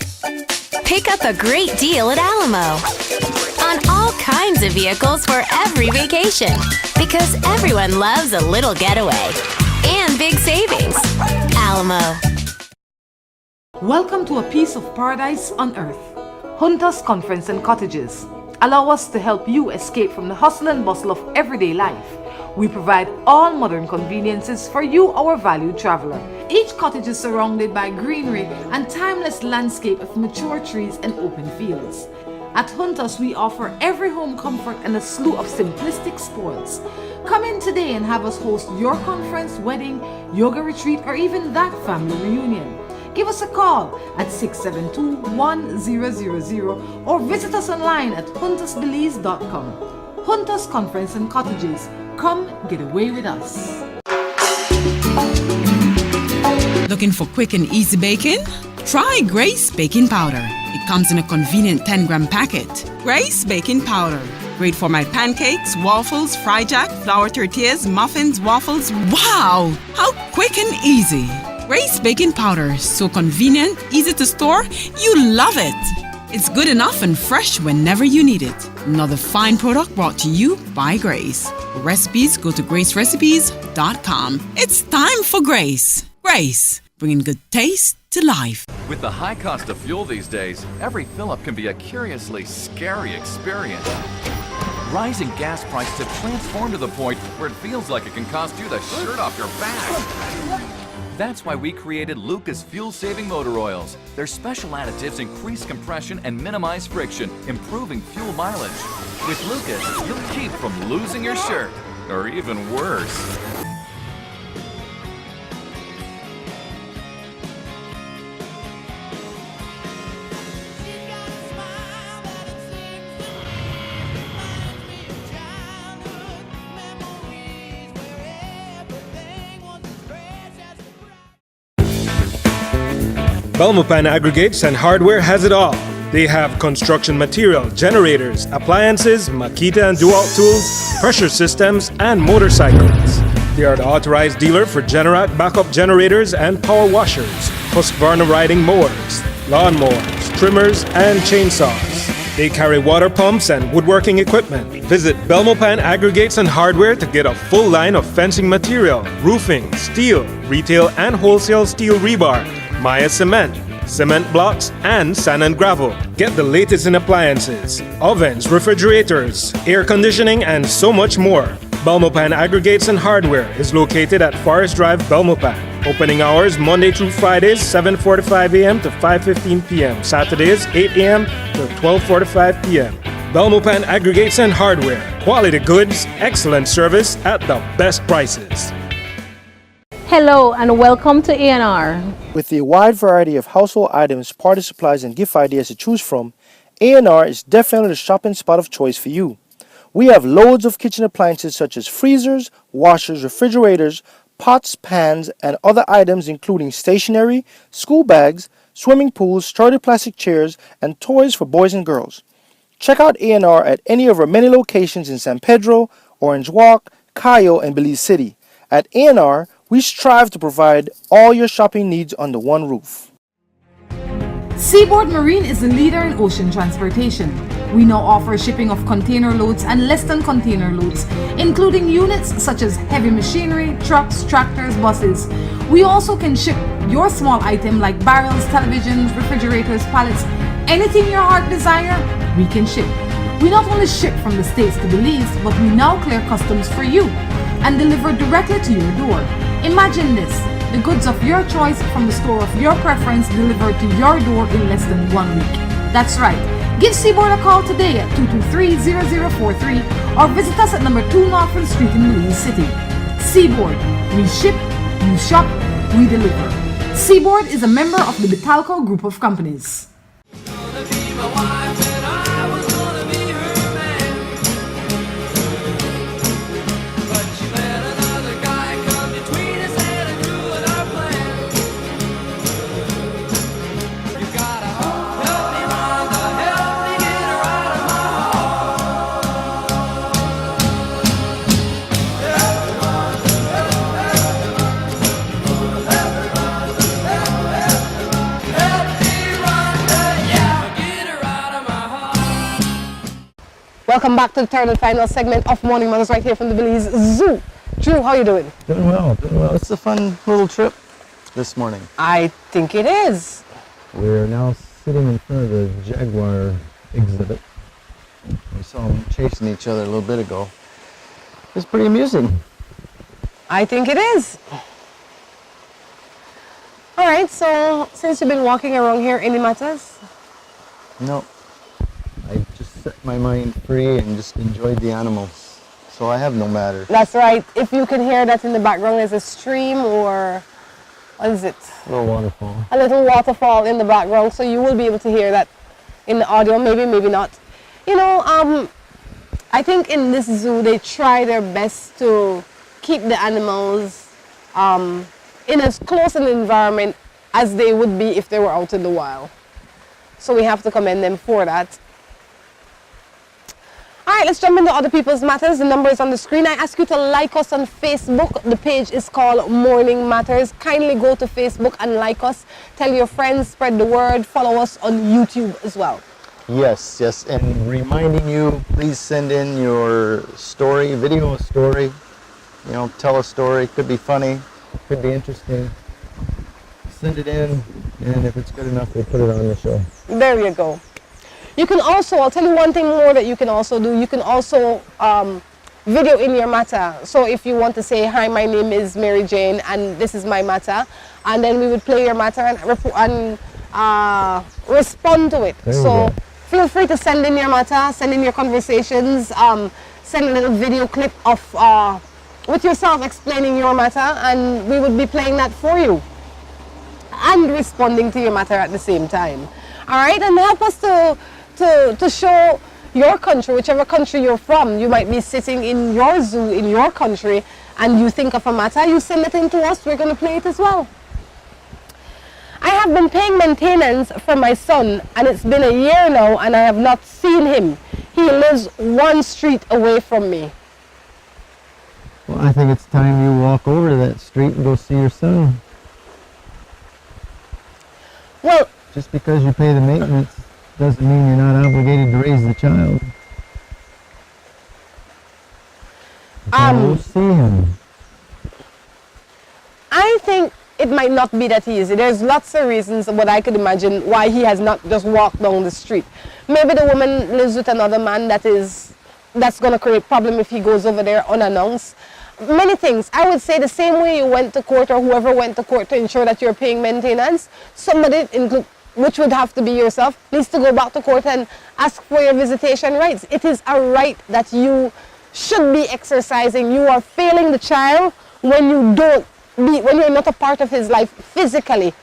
Speaker 3: pick up a great deal at Alamo on all kinds of vehicles for every vacation, because everyone loves a little getaway and big savings. Alamo.
Speaker 4: Welcome to a piece of paradise on earth. Hunters Conference and Cottages. Allow us to help you escape from the hustle and bustle of everyday life. We provide all modern conveniences for you, our valued traveler. Each cottage is surrounded by greenery and timeless landscape of mature trees and open fields. At Hunters, we offer every home comfort and a slew of simplistic spoils. Come in today and have us host your conference, wedding, yoga retreat, or even that family reunion. Give us a call at 672-1000 or visit us online at huntersbelize.com. Hunters Conference and Cottages. Come get away with us.
Speaker 5: Looking for quick and easy baking? Try Grace Baking Powder. It comes in a convenient 10-gram packet. Grace Baking Powder. Great for my pancakes, waffles, fry jack, flour tortillas, muffins, waffles. Wow! How quick and easy. Grace Baking Powder. So convenient, easy to store. You love it. It's good enough and fresh whenever you need it. Another fine product brought to you by Grace. For recipes, go to gracerecipes.com. It's time for Grace. Grace, bringing good taste to life.
Speaker 6: With the high cost of fuel these days, every fill-up can be a curiously scary experience. Rising gas prices have transformed to the point where it feels like it can cost you the shirt off your back. That's why we created Lucas fuel-saving motor oils. Their special additives increase compression and minimize friction, improving fuel mileage. With Lucas, you'll keep from losing your shirt, or even worse.
Speaker 7: Belmopan Aggregates and Hardware has it all. They have construction material, generators, appliances, Makita and Dual tools, pressure systems, and motorcycles. They are the authorized dealer for Generac backup generators and power washers, Husqvarna riding mowers, lawnmowers, trimmers, and chainsaws. They carry water pumps and woodworking equipment. Visit Belmopan Aggregates and Hardware to get a full line of fencing material, roofing, steel, retail and wholesale steel rebar, Maya cement, cement blocks, and sand and gravel. Get the latest in appliances, ovens, refrigerators, air conditioning, and so much more. Belmopan Aggregates and Hardware is located at Forest Drive, Belmopan. Opening hours Monday through Fridays, 7:45 a.m. to 5:15 p.m. Saturdays, 8 a.m. to 12:45 p.m. Belmopan Aggregates and Hardware. Quality goods, excellent service at the best prices.
Speaker 8: Hello and welcome to A&R.
Speaker 9: With a wide variety of household items, party supplies, and gift ideas to choose from, A&R is definitely the shopping spot of choice for you. We have loads of kitchen appliances such as freezers, washers, refrigerators, pots, pans, and other items including stationery, school bags, swimming pools, sturdy plastic chairs, and toys for boys and girls. Check out A&R at any of our many locations in San Pedro, Orange Walk, Cayo, and Belize City. At A&R, we strive to provide all your shopping needs under one roof.
Speaker 4: Seaboard Marine is a leader in ocean transportation. We now offer shipping of container loads and less than container loads, including units such as heavy machinery, trucks, tractors, buses. We also can ship your small item like barrels, televisions, refrigerators, pallets, anything your heart desire, we can ship. We not only ship from the States to Belize, but we now clear customs for you and deliver directly to your door. Imagine this, the goods of your choice from the store of your preference delivered to your door in less than 1 week. That's right. Give Seaboard a call today at 223-0043 or visit us at number 2 Norfolk Street in Belize City. Seaboard, we ship, you shop, we deliver. Seaboard is a member of the Betalco Group of Companies.
Speaker 1: Welcome back to the third and final segment of Morning Mothers right here from the Belize Zoo. Drew, how are you doing?
Speaker 2: Doing well, doing well. It's a fun little trip this morning.
Speaker 1: I think it is.
Speaker 2: We're now sitting in front of the jaguar exhibit. We saw them chasing each other a little bit ago. It's pretty amusing.
Speaker 1: I think it is. All right, so since you've been walking around here, any matters?
Speaker 2: No. I just set my mind free and just enjoyed the animals. So I have no matter.
Speaker 1: That's right. If you can hear that in the background, there's a stream or what is it?
Speaker 2: A little waterfall.
Speaker 1: A little waterfall in the background, so you will be able to hear that in the audio, maybe, maybe not. You know, I think in this zoo they try their best to keep the animals in as close an environment as they would be if they were out in the wild. So we have to commend them for that. All right, let's jump into other people's matters. The number is on the screen. I ask you to like us on Facebook. The page is called Morning Matters. Kindly go to Facebook and like us. Tell your friends, spread the word. Follow us on YouTube as well.
Speaker 2: Yes, yes, and reminding you, please send in your story, video story. You know, tell a story. Could be funny, could be interesting. Send it in, and if it's good enough, we'll put it on the show.
Speaker 1: There you go. You can also, I'll tell you one thing more that you can also do. You can also video in your matter. So if you want to say, hi, my name is Mary Jane, and this is my matter, and then we would play your matter and respond to it. So feel free to send in your matter, send in your conversations, send a little video clip of with yourself explaining your matter, and we would be playing that for you and responding to your matter at the same time. All right, and help us to show your country, whichever country you're from. You might be sitting in your zoo in your country and you think of a matter, you send it in to us, we're going to play it as well. I have been paying maintenance for my son, and it's been a year now and I have not seen him. He lives one street away from me.
Speaker 2: Well, I think it's time you walk over to that street and go see your son.
Speaker 1: Well,
Speaker 2: just because you pay the maintenance doesn't mean you're not obligated to raise the child. Go see him.
Speaker 1: I think it might not be that easy. There's lots of reasons, what I could imagine, why he has not just walked down the street. Maybe the woman lives with another man that's going to create problem if he goes over there unannounced. Many things. I would say the same way you went to court, or whoever went to court to ensure that you're paying maintenance, somebody, which would have to be yourself, needs to go back to court and ask for your visitation rights. It is a right that you should be exercising. You are failing the child when you don't when you're not a part of his life physically.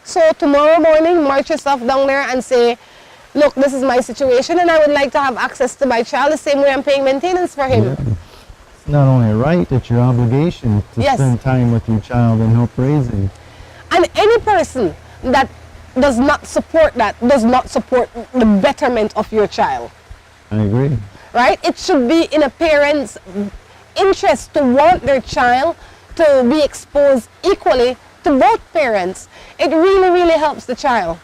Speaker 1: So tomorrow morning, march yourself down there and say, look, this is my situation and I would like to have access to my child the same way I'm paying maintenance for him.
Speaker 2: Yeah. It's not only a right, it's your obligation to
Speaker 1: Yes.
Speaker 2: spend time with your child and help raise him.
Speaker 1: And any person that does not support that, does not support the betterment of your child.
Speaker 2: I agree.
Speaker 1: Right? It should be in a parent's interest to want their child to be exposed equally to both parents. It really, really helps the child.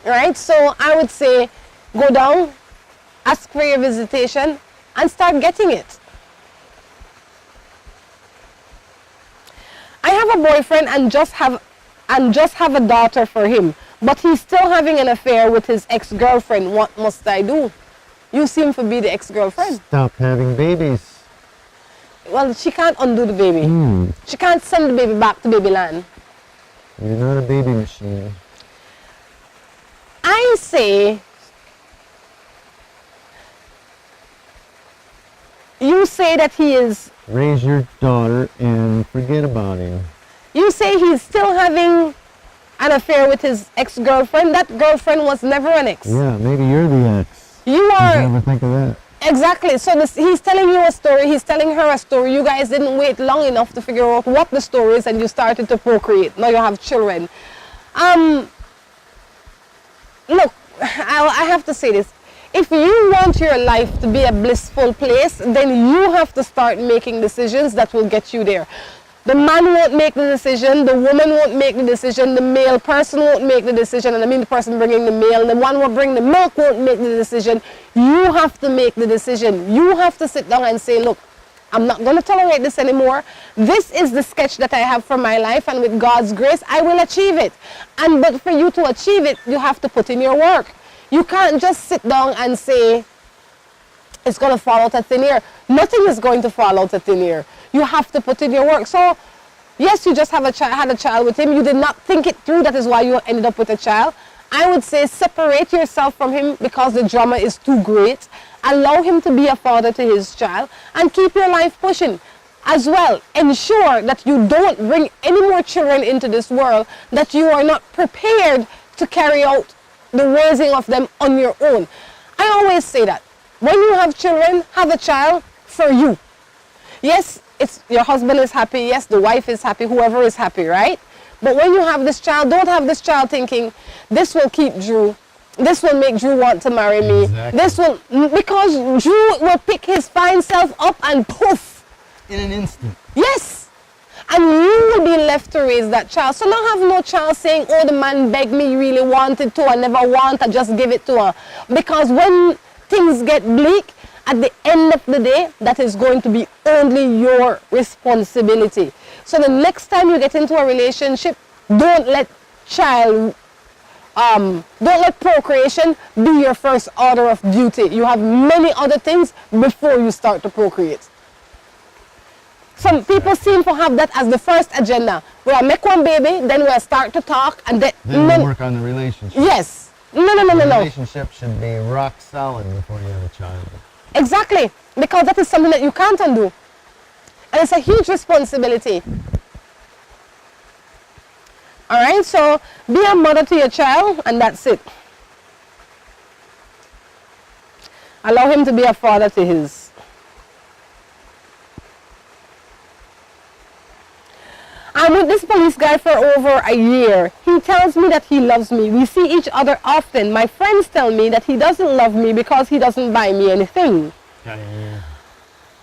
Speaker 1: Right? So I would say go down, ask for your visitation, and start getting it. I have a boyfriend and just have a daughter for him, but he's still having an affair with his ex-girlfriend. What must I do? You seem to be the ex-girlfriend.
Speaker 2: Stop having babies.
Speaker 1: Well, she can't undo the baby. She can't send the baby back to babyland.
Speaker 2: You're not a baby machine.
Speaker 1: I say, you say that he is...
Speaker 2: Raise your daughter and forget about him.
Speaker 1: You say he's still having an affair with his ex-girlfriend. That girlfriend was never an ex.
Speaker 2: Yeah, maybe you're the ex.
Speaker 1: You
Speaker 2: Did
Speaker 1: are...
Speaker 2: you ever think of that?
Speaker 1: Exactly. So he's telling you a story, he's telling her a story. You guys didn't wait long enough to figure out what the story is and you started to procreate. Now you have children. Look, I have to say this. If you want your life to be a blissful place, then you have to start making decisions that will get you there. The man won't make the decision, the woman won't make the decision, the male person won't make the decision, and I mean the person bringing the mail, the one who bring the milk won't make the decision. You have to make the decision. You have to sit down and say, look, I'm not going to tolerate this anymore. This is the sketch that I have for my life, and with God's grace, I will achieve it. But for you to achieve it, you have to put in your work. You can't just sit down and say, it's going to fall out of thin air. Nothing is going to fall out of thin air. You have to put in your work. So, yes, you just had a child with him. You did not think it through. That is why you ended up with a child. I would say separate yourself from him because the drama is too great. Allow him to be a father to his child and keep your life pushing. As well, ensure that you don't bring any more children into this world, that you are not prepared to carry out the raising of them on your own. I always say that. When you have children, have a child for you. Yes, it's your husband is happy, yes, the wife is happy, whoever is happy, right? But when you have this child, don't have this child thinking, this will keep Drew, this will make Drew want to marry me,
Speaker 2: Exactly.
Speaker 1: Because Drew will pick his fine self up and poof.
Speaker 2: In an instant.
Speaker 1: Yes. And you will be left to raise that child. So don't have no child saying, oh, the man begged me, really wanted to, I never want, I just give it to her. Because when things get bleak, at the end of the day, that is going to be only your responsibility. So the next time you get into a relationship, don't let procreation be your first order of duty. You have many other things before you start to procreate. Some people seem to have that as the first agenda. We'll make one baby, then we'll start to talk, and then
Speaker 2: we'll work on the relationship.
Speaker 1: Yes. No.
Speaker 2: The relationship should be rock solid before you have a child.
Speaker 1: Exactly, because that is something that you can't undo. And it's a huge responsibility. All right, so be a mother to your child, and that's it. Allow him to be a father to his. I'm with this police guy for over a year. He tells me that he loves me. We see each other often. My friends tell me that he doesn't love me because he doesn't buy me anything.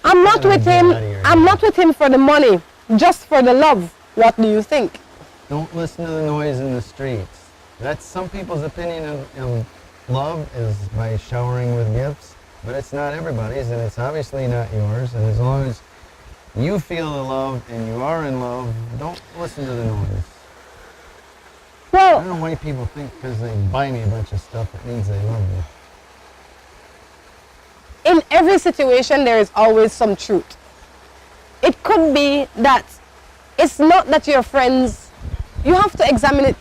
Speaker 1: I'm not with him for the money, just for the love. What do you think?
Speaker 2: Don't listen to the noise in the streets. That's some people's opinion of love is by showering with gifts, but it's not everybody's, and it's obviously not yours. And as long as you feel the love and you are in love, don't listen to the noise.
Speaker 1: Well,
Speaker 2: I don't know why people think because they buy me a bunch of stuff it means they love me.
Speaker 1: In every situation, there is always some truth. It could be that it's not that your friends, you have to examine it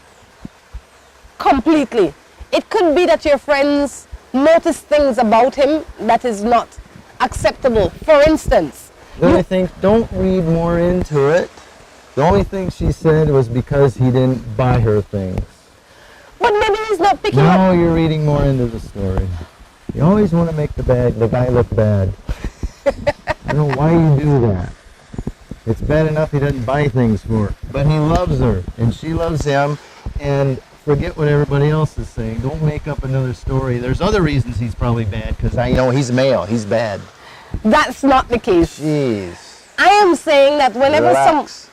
Speaker 1: completely. It could be that your friends notice things about him that is not acceptable. For instance,
Speaker 2: Then I think don't read more into it. The only thing she said was because he didn't buy her things.
Speaker 1: But maybe he's not picking up.
Speaker 2: Now you're reading more into the story. You always want to make the guy look bad. I don't know why you do that. It's bad enough he doesn't buy things for her. But he loves her, and she loves him, and forget what everybody else is saying. Don't make up another story. There's other reasons he's probably bad, because I know he's male. He's bad.
Speaker 1: That's not the case.
Speaker 2: Jeez.
Speaker 1: I am saying that whenever
Speaker 2: Relax.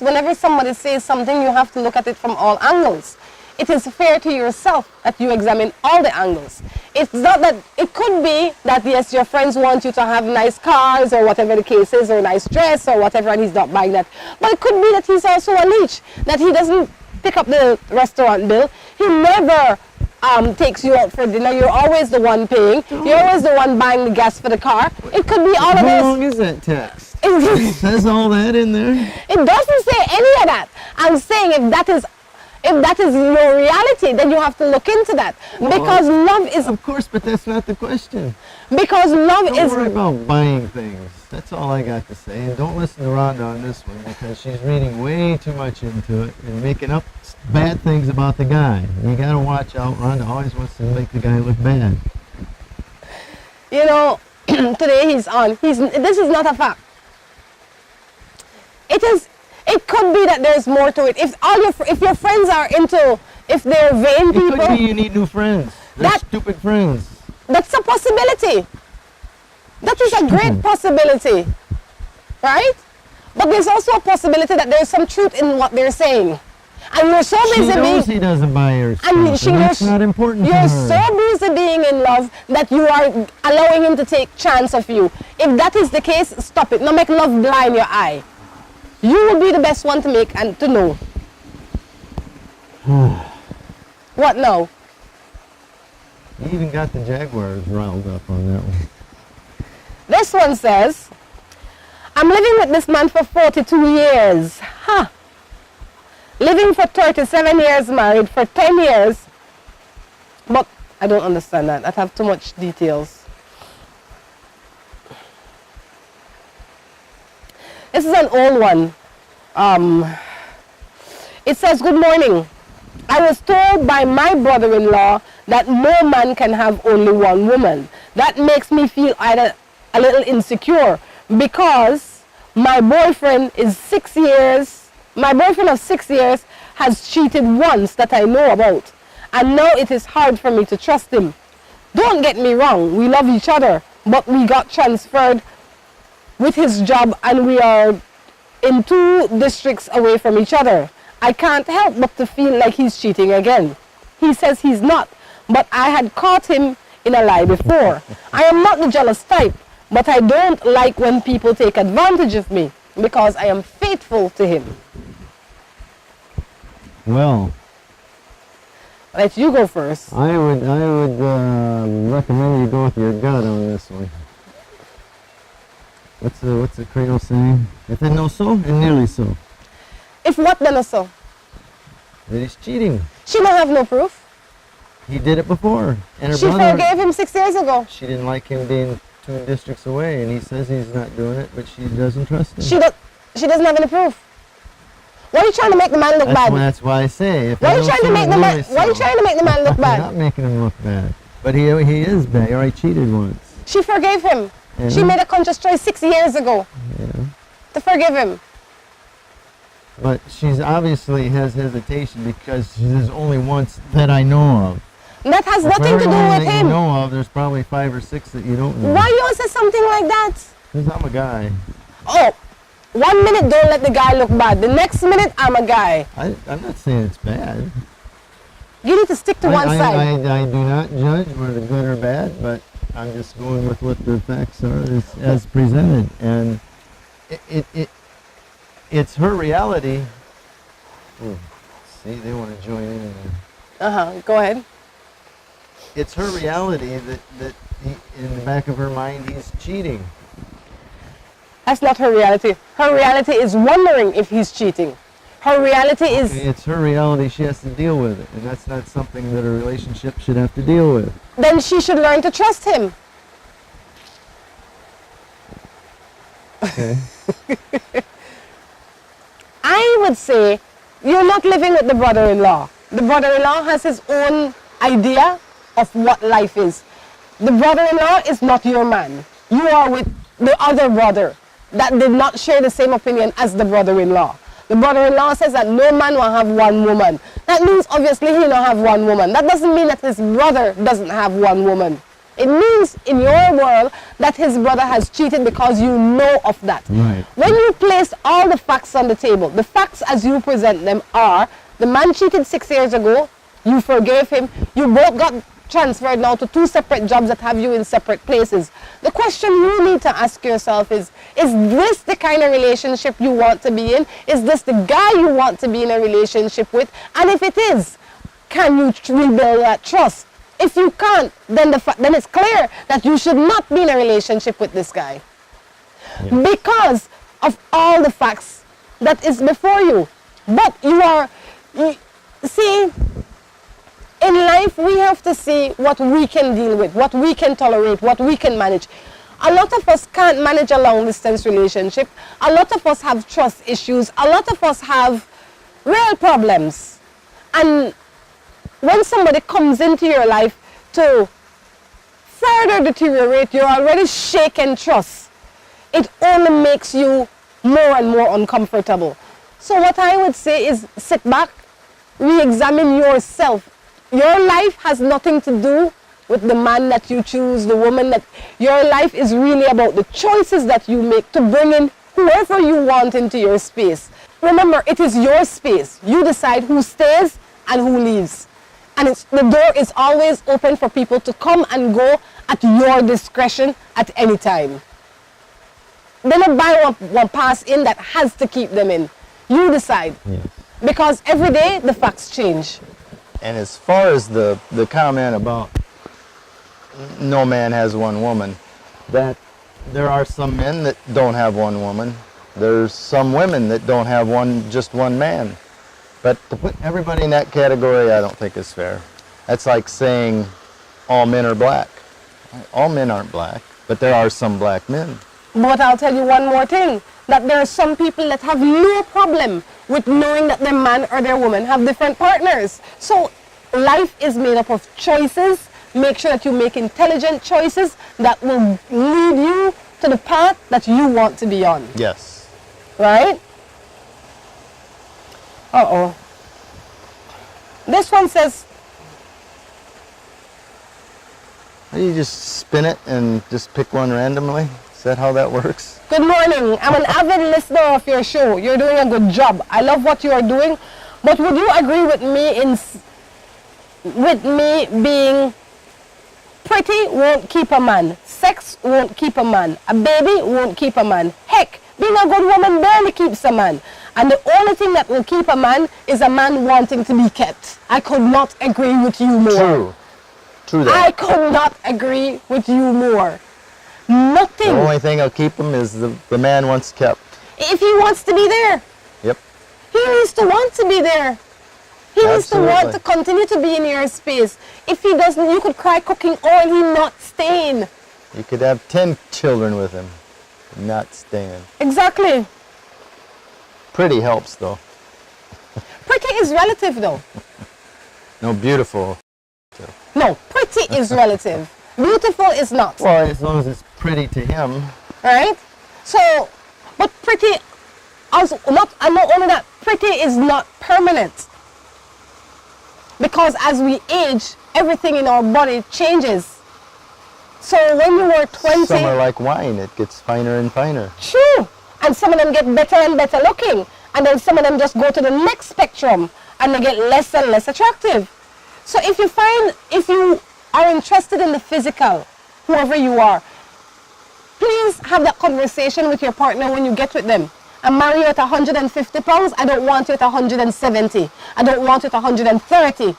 Speaker 1: whenever somebody says something, you have to look at it from all angles. It is fair to yourself that you examine all the angles. It's not that, it could be that yes, your friends want you to have nice cars or whatever the case is, or nice dress or whatever, and he's not buying that. But it could be that he's also a leech, that he doesn't pick up the restaurant bill. He never takes you out for dinner. You're always the one paying. You're always the one buying the gas for the car. It could be all of this.
Speaker 2: How long is that text? It says all that in there?
Speaker 1: It doesn't say any of that. I'm saying if that is your reality, then you have to look into that. Because love is...
Speaker 2: Of course, but that's not the question.
Speaker 1: Because love
Speaker 2: Don't
Speaker 1: is...
Speaker 2: worry about buying things. That's all I got to say. And don't listen to Rhonda on this one, because she's reading way too much into it and making up bad things about the guy. You got to watch out. Rhonda always wants to make the guy look bad.
Speaker 1: You know, today he's on. This is not a fact. It could be that there's more to it. If your friends are if they're vain people...
Speaker 2: It could be you need new friends. They're stupid friends.
Speaker 1: That's a possibility. That is a great possibility. Right? But there's also a possibility that there's some truth in what they're saying. And you're so busy
Speaker 2: She knows he doesn't buy her stuff, and that's not important to her.
Speaker 1: You're so busy being in love that you are allowing him to take chance of you. If that is the case, stop it. Don't make love blind your eye. You will be the best one to make and to know. What now?
Speaker 2: You even got the Jaguars riled up on that one.
Speaker 1: This one says, I'm living with this man for 42 years. Huh. Living for 37 years, married for 10 years. But I don't understand that. I have too much details. This is an old one. It says, good morning. I was told by my brother-in-law that no man can have only one woman. That makes me feel a little insecure because my boyfriend of 6 years has cheated once that I know about. And now it is hard for me to trust him. Don't get me wrong, we love each other, but we got transferred with his job and we are in 2 districts away from each other. I can't help but to feel like he's cheating again. He says he's not, but I had caught him in a lie before. I am not the jealous type, but I don't like when people take advantage of me because I am faithful to him.
Speaker 2: Well,
Speaker 1: let you go first.
Speaker 2: I would recommend you go with your gut on this one. What's the Credo saying? If it no so, it nearly so.
Speaker 1: If what then so?
Speaker 2: That he's cheating.
Speaker 1: She don't have no proof.
Speaker 2: He did it before. And her
Speaker 1: She
Speaker 2: brother,
Speaker 1: forgave him 6 years ago.
Speaker 2: she didn't like him being 2 districts away, and he says he's not doing it, but she doesn't trust him.
Speaker 1: She doesn't have any proof. Why are you trying to make the man look bad?
Speaker 2: That's why I say. If
Speaker 1: Why are
Speaker 2: it
Speaker 1: you
Speaker 2: no
Speaker 1: trying to
Speaker 2: so,
Speaker 1: make
Speaker 2: it
Speaker 1: the man?
Speaker 2: nearly
Speaker 1: Why are you
Speaker 2: so.
Speaker 1: trying to make the man look
Speaker 2: I'm
Speaker 1: bad?
Speaker 2: not making him look bad, but he is bad. He already cheated once.
Speaker 1: She forgave him.
Speaker 2: Yeah.
Speaker 1: She made a conscious choice 6 years ago
Speaker 2: Yeah.
Speaker 1: to forgive him.
Speaker 2: But she's obviously has hesitation because there's only once that I know of.
Speaker 1: That has
Speaker 2: For
Speaker 1: nothing to do
Speaker 2: everyone
Speaker 1: with
Speaker 2: that
Speaker 1: him.
Speaker 2: you know of, there's probably 5 or 6 that you don't know.
Speaker 1: Why you say something like that?
Speaker 2: Because I'm a guy.
Speaker 1: Oh, 1 minute don't let the guy look bad. The next minute I'm a guy.
Speaker 2: I'm not saying it's bad.
Speaker 1: You need to stick to one side.
Speaker 2: I do not judge whether good or bad, but I'm just going with what the facts are as presented. And it's her reality. See, they want to join in there.
Speaker 1: Go ahead.
Speaker 2: It's her reality that in the back of her mind, he's cheating.
Speaker 1: That's not her reality. Her reality is wondering if he's cheating. Her reality is...
Speaker 2: It's her reality. She has to deal with it. And that's not something that a relationship should have to deal with.
Speaker 1: Then she should learn to trust him.
Speaker 2: Okay.
Speaker 1: I I would say you're not living with the brother-in-law. The brother-in-law has his own idea of what life is. The brother-in-law is not your man. You are with the other brother that did not share the same opinion as the brother-in-law. The brother-in-law says that no man will have one woman. That means obviously he don't have one woman. That doesn't mean that his brother doesn't have one woman. It means in your world that his brother has cheated because you know of that.
Speaker 2: Right.
Speaker 1: When you place all the facts on the table, the facts as you present them are, the man cheated 6 years ago, you forgave him, you both got transferred now to 2 separate jobs that have you in separate places. The question you need to ask yourself is this the kind of relationship you want to be in? Is this the guy you want to be in a relationship with? And if it is, can you rebuild that trust? If you can't, then it's clear that you should not be in a relationship with this guy. Yeah. Because of all the facts that is before you. But see, in life, we have to see what we can deal with, what we can tolerate, what we can manage. A lot of us can't manage a long-distance relationship. A lot of us have trust issues. A lot of us have real problems. And when somebody comes into your life to further deteriorate your already shaken trust, it only makes you more and more uncomfortable. So what I would say is sit back, re-examine yourself. Your life has nothing to do with the man that you choose, the woman that... Your life is really about the choices that you make to bring in whoever you want into your space. Remember, it is your space. You decide who stays and who leaves. And the door is always open for people to come and go at your discretion at any time. They don't buy one pass in that has to keep them in. You decide.
Speaker 2: Yes.
Speaker 1: Because every day the facts change.
Speaker 2: And as far as the comment about no man has one woman, that there are some men that don't have one woman. There's some women that don't have just one man. But to put everybody in that category, I don't think is fair. That's like saying all men are black. All men aren't black, but there are some black men.
Speaker 1: But I'll tell you one more thing, that there are some people that have no problem with knowing that their man or their woman have different partners. So life is made up of choices. Make sure that you make intelligent choices that will lead you to the path that you want to be on.
Speaker 2: Yes.
Speaker 1: Right? Uh-oh. This one says...
Speaker 2: You just spin it and just pick one randomly? Is that how that works?
Speaker 1: Good morning. I'm an avid listener of your show. You're doing a good job. I love what you are doing. But would you agree with me being pretty won't keep a man. Sex won't keep a man. A baby won't keep a man. Heck, being a good woman barely keeps a man. And the only thing that will keep a man is a man wanting to be kept. I could not agree with you more.
Speaker 2: True that.
Speaker 1: I could not agree with you more. Nothing.
Speaker 2: The only thing that'll keep him is the man wants kept.
Speaker 1: If he wants to be there.
Speaker 2: Yep.
Speaker 1: He needs to want to be there. He needs to want to continue to be in your space. If he doesn't, you could cry cooking oil, he not staying.
Speaker 2: You could have 10 children with him, not staying.
Speaker 1: Exactly.
Speaker 2: Pretty helps though.
Speaker 1: Pretty is relative though.
Speaker 2: No, beautiful.
Speaker 1: No, pretty is relative. Beautiful is not.
Speaker 2: Well, as long as it's pretty to him.
Speaker 1: Right? So, but pretty, also not only that, pretty is not permanent. Because as we age, everything in our body changes. So when you were 20...
Speaker 2: Some are like wine, it gets finer and finer.
Speaker 1: True. And some of them get better and better looking. And then some of them just go to the next spectrum and they get less and less attractive. So if you are interested in the physical, whoever you are, please have that conversation with your partner when you get with them. I'm married you at 150 pounds, I don't want you at 170. I don't want you at 130.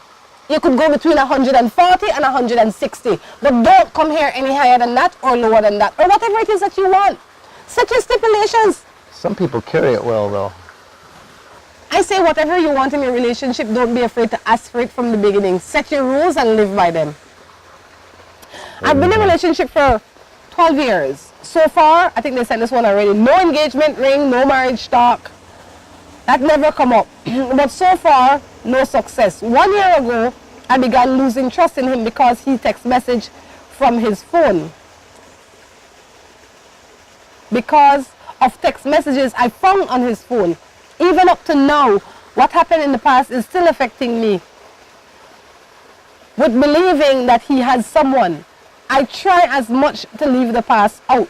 Speaker 1: You could go between 140 and 160. But don't come here any higher than that or lower than that. Or whatever it is that you want. Set your stipulations.
Speaker 2: Some people carry it well though.
Speaker 1: I say whatever you want in your relationship, don't be afraid to ask for it from the beginning. Set your rules and live by them. I've been in a relationship for 12 years. So far, I think they sent this one already. No engagement ring, no marriage talk. That never come up. But so far, no success. 1 year ago, I began losing trust in him because he text message from his phone. Because of text messages I found on his phone. Even up to now, what happened in the past is still affecting me. With believing that he has someone, I try as much to leave the past out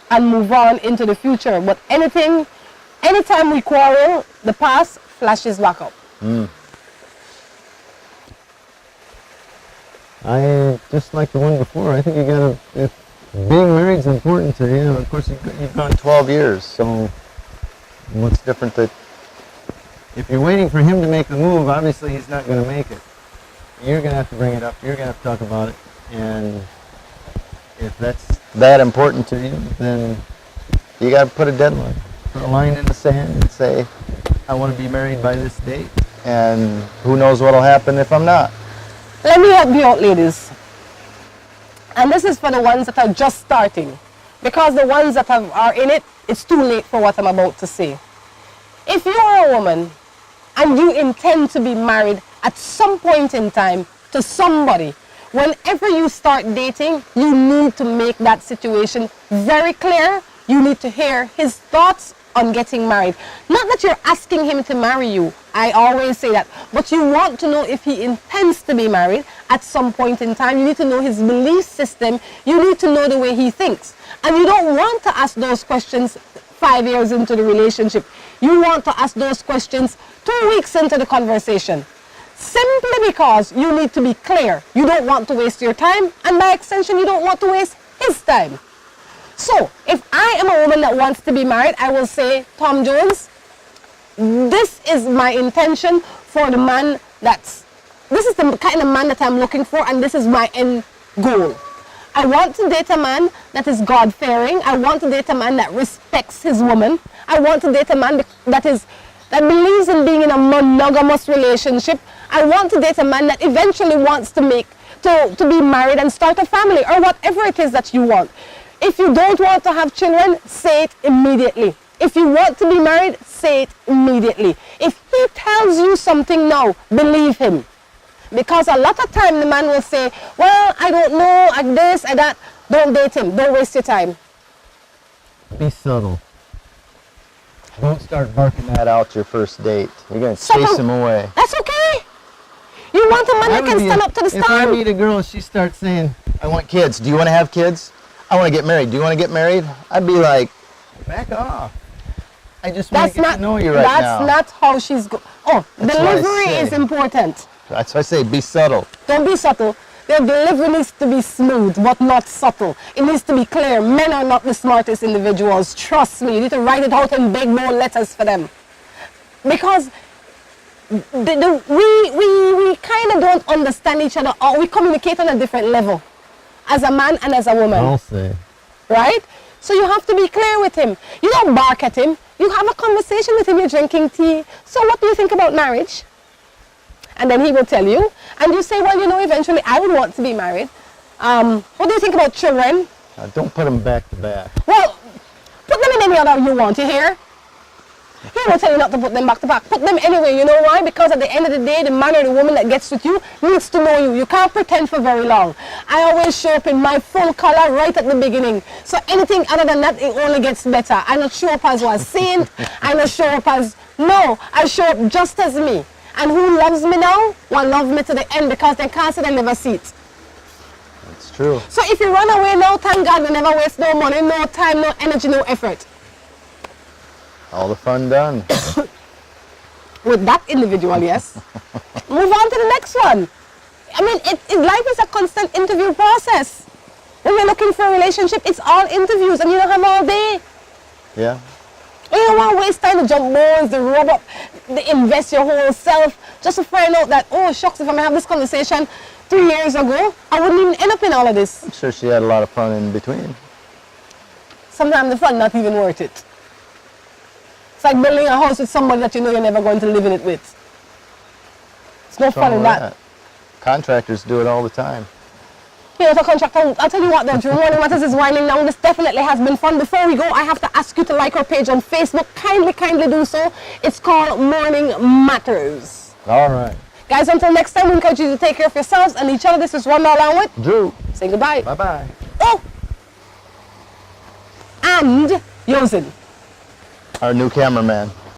Speaker 1: and move on into the future. But anytime we quarrel, the past flashes back up.
Speaker 2: I just like the one before. I think you gotta. If being married is important to you, of course you've gone 12 years. So what's different that if you're waiting for him to make the move, obviously he's not going to make it. You're going to have to bring it up. You're going to have to talk about it. And if that's that important to you, then you got to put a deadline, put a line in the sand, and say, I want to be married by this date. And who knows what'll happen if I'm not.
Speaker 1: Let me help you out, ladies. And this is for the ones that are just starting. Because the ones that are in it, it's too late for what I'm about to say. If you are a woman and you intend to be married at some point in time to somebody, whenever you start dating, you need to make that situation very clear. You need to hear his thoughts on getting married. Not that you're asking him to marry you. I always say that. But you want to know if he intends to be married at some point in time. You need to know his belief system. You need to know the way he thinks. And you don't want to ask those questions 5 years into the relationship. You want to ask those questions 2 weeks into the conversation. Simply because you need to be clear. You don't want to waste your time, and by extension, you don't want to waste his time. So, if I am a woman that wants to be married, I will say, Tom Jones, this is my intention for the man this is the kind of man that I'm looking for, and this is my end goal. I want to date a man that is God-fearing. I want to date a man that respects his woman. I want to date a man that believes in being in a monogamous relationship. I want to date a man that eventually wants to be married and start a family, or whatever it is that you want. If you don't want to have children, say it immediately. If you want to be married, say it immediately. If he tells you something now, believe him. Because a lot of time the man will say, well, I don't know, like this, like that. Don't date him. Don't waste your time.
Speaker 2: Be subtle. Don't start barking that out your first date. You're going to chase him away.
Speaker 1: That's okay. You want a man that can stand up to the storm.
Speaker 2: If I meet a girl and she starts saying, I want kids. Do you want to have kids? I want to get married. Do you want to get married? I'd be like, back off. I just want to get to know you right now.
Speaker 1: That's not how she's going. Oh, delivery is important.
Speaker 2: That's why I say be subtle.
Speaker 1: Don't be subtle. Their delivery needs to be smooth, but not subtle. It needs to be clear. Men are not the smartest individuals. Trust me. You need to write it out in big bold letters for them. Because we kind of don't understand each other, or we communicate on a different level as a man and as a woman.
Speaker 2: I'll say.
Speaker 1: Right? So you have to be clear with him. You don't bark at him. You have a conversation with him. You're drinking tea. So what do you think about marriage? And then he will tell you. And you say, well, you know, eventually I would want to be married. What do you think about children?
Speaker 2: Don't put them back to back.
Speaker 1: Well, put them in any order you want, you hear? He will tell you not to put them back to back. Put them anyway. You know why? Because at the end of the day, the man or the woman that gets with you needs to know you. You can't pretend for very long. I always show up in my full color right at the beginning. So anything other than that, it only gets better. I not show up as a saint. I not show up as, no, I show up just as me. And who loves me now will love me to the end, because they can't say they never see it.
Speaker 2: That's true.
Speaker 1: So if you run away now, thank God, we never waste no money, no time, no energy, no effort.
Speaker 2: All the fun done.
Speaker 1: With that individual, yes. Move on to the next one. I mean, life is a constant interview process. When we're looking for a relationship, it's all interviews, and you don't have all day.
Speaker 2: Yeah.
Speaker 1: You don't want to waste time to jump bones, to rub up, to invest your whole self, just to find out that, oh, shucks, if I'm going to have this conversation 3 years ago, I wouldn't even end up in all of this.
Speaker 2: I'm sure she had a lot of fun in between.
Speaker 1: Sometimes the fun not even worth it. It's like building a house with somebody that you know you're never going to live in it with. It's no fun in that.
Speaker 2: Contractors do it all the time.
Speaker 1: pay out a contract. I'll tell you what then, Drew, Morning Matters is winding down. This definitely has been fun. Before we go, I have to ask you to like our page on Facebook. Kindly do so. It's called Morning Matters.
Speaker 2: All right.
Speaker 1: Guys, until next time, we encourage you to take care of yourselves and each other. This is Rhonda along with
Speaker 2: Drew.
Speaker 1: Say goodbye.
Speaker 2: Bye-bye.
Speaker 1: Oh! And Yosin.
Speaker 2: Our new cameraman.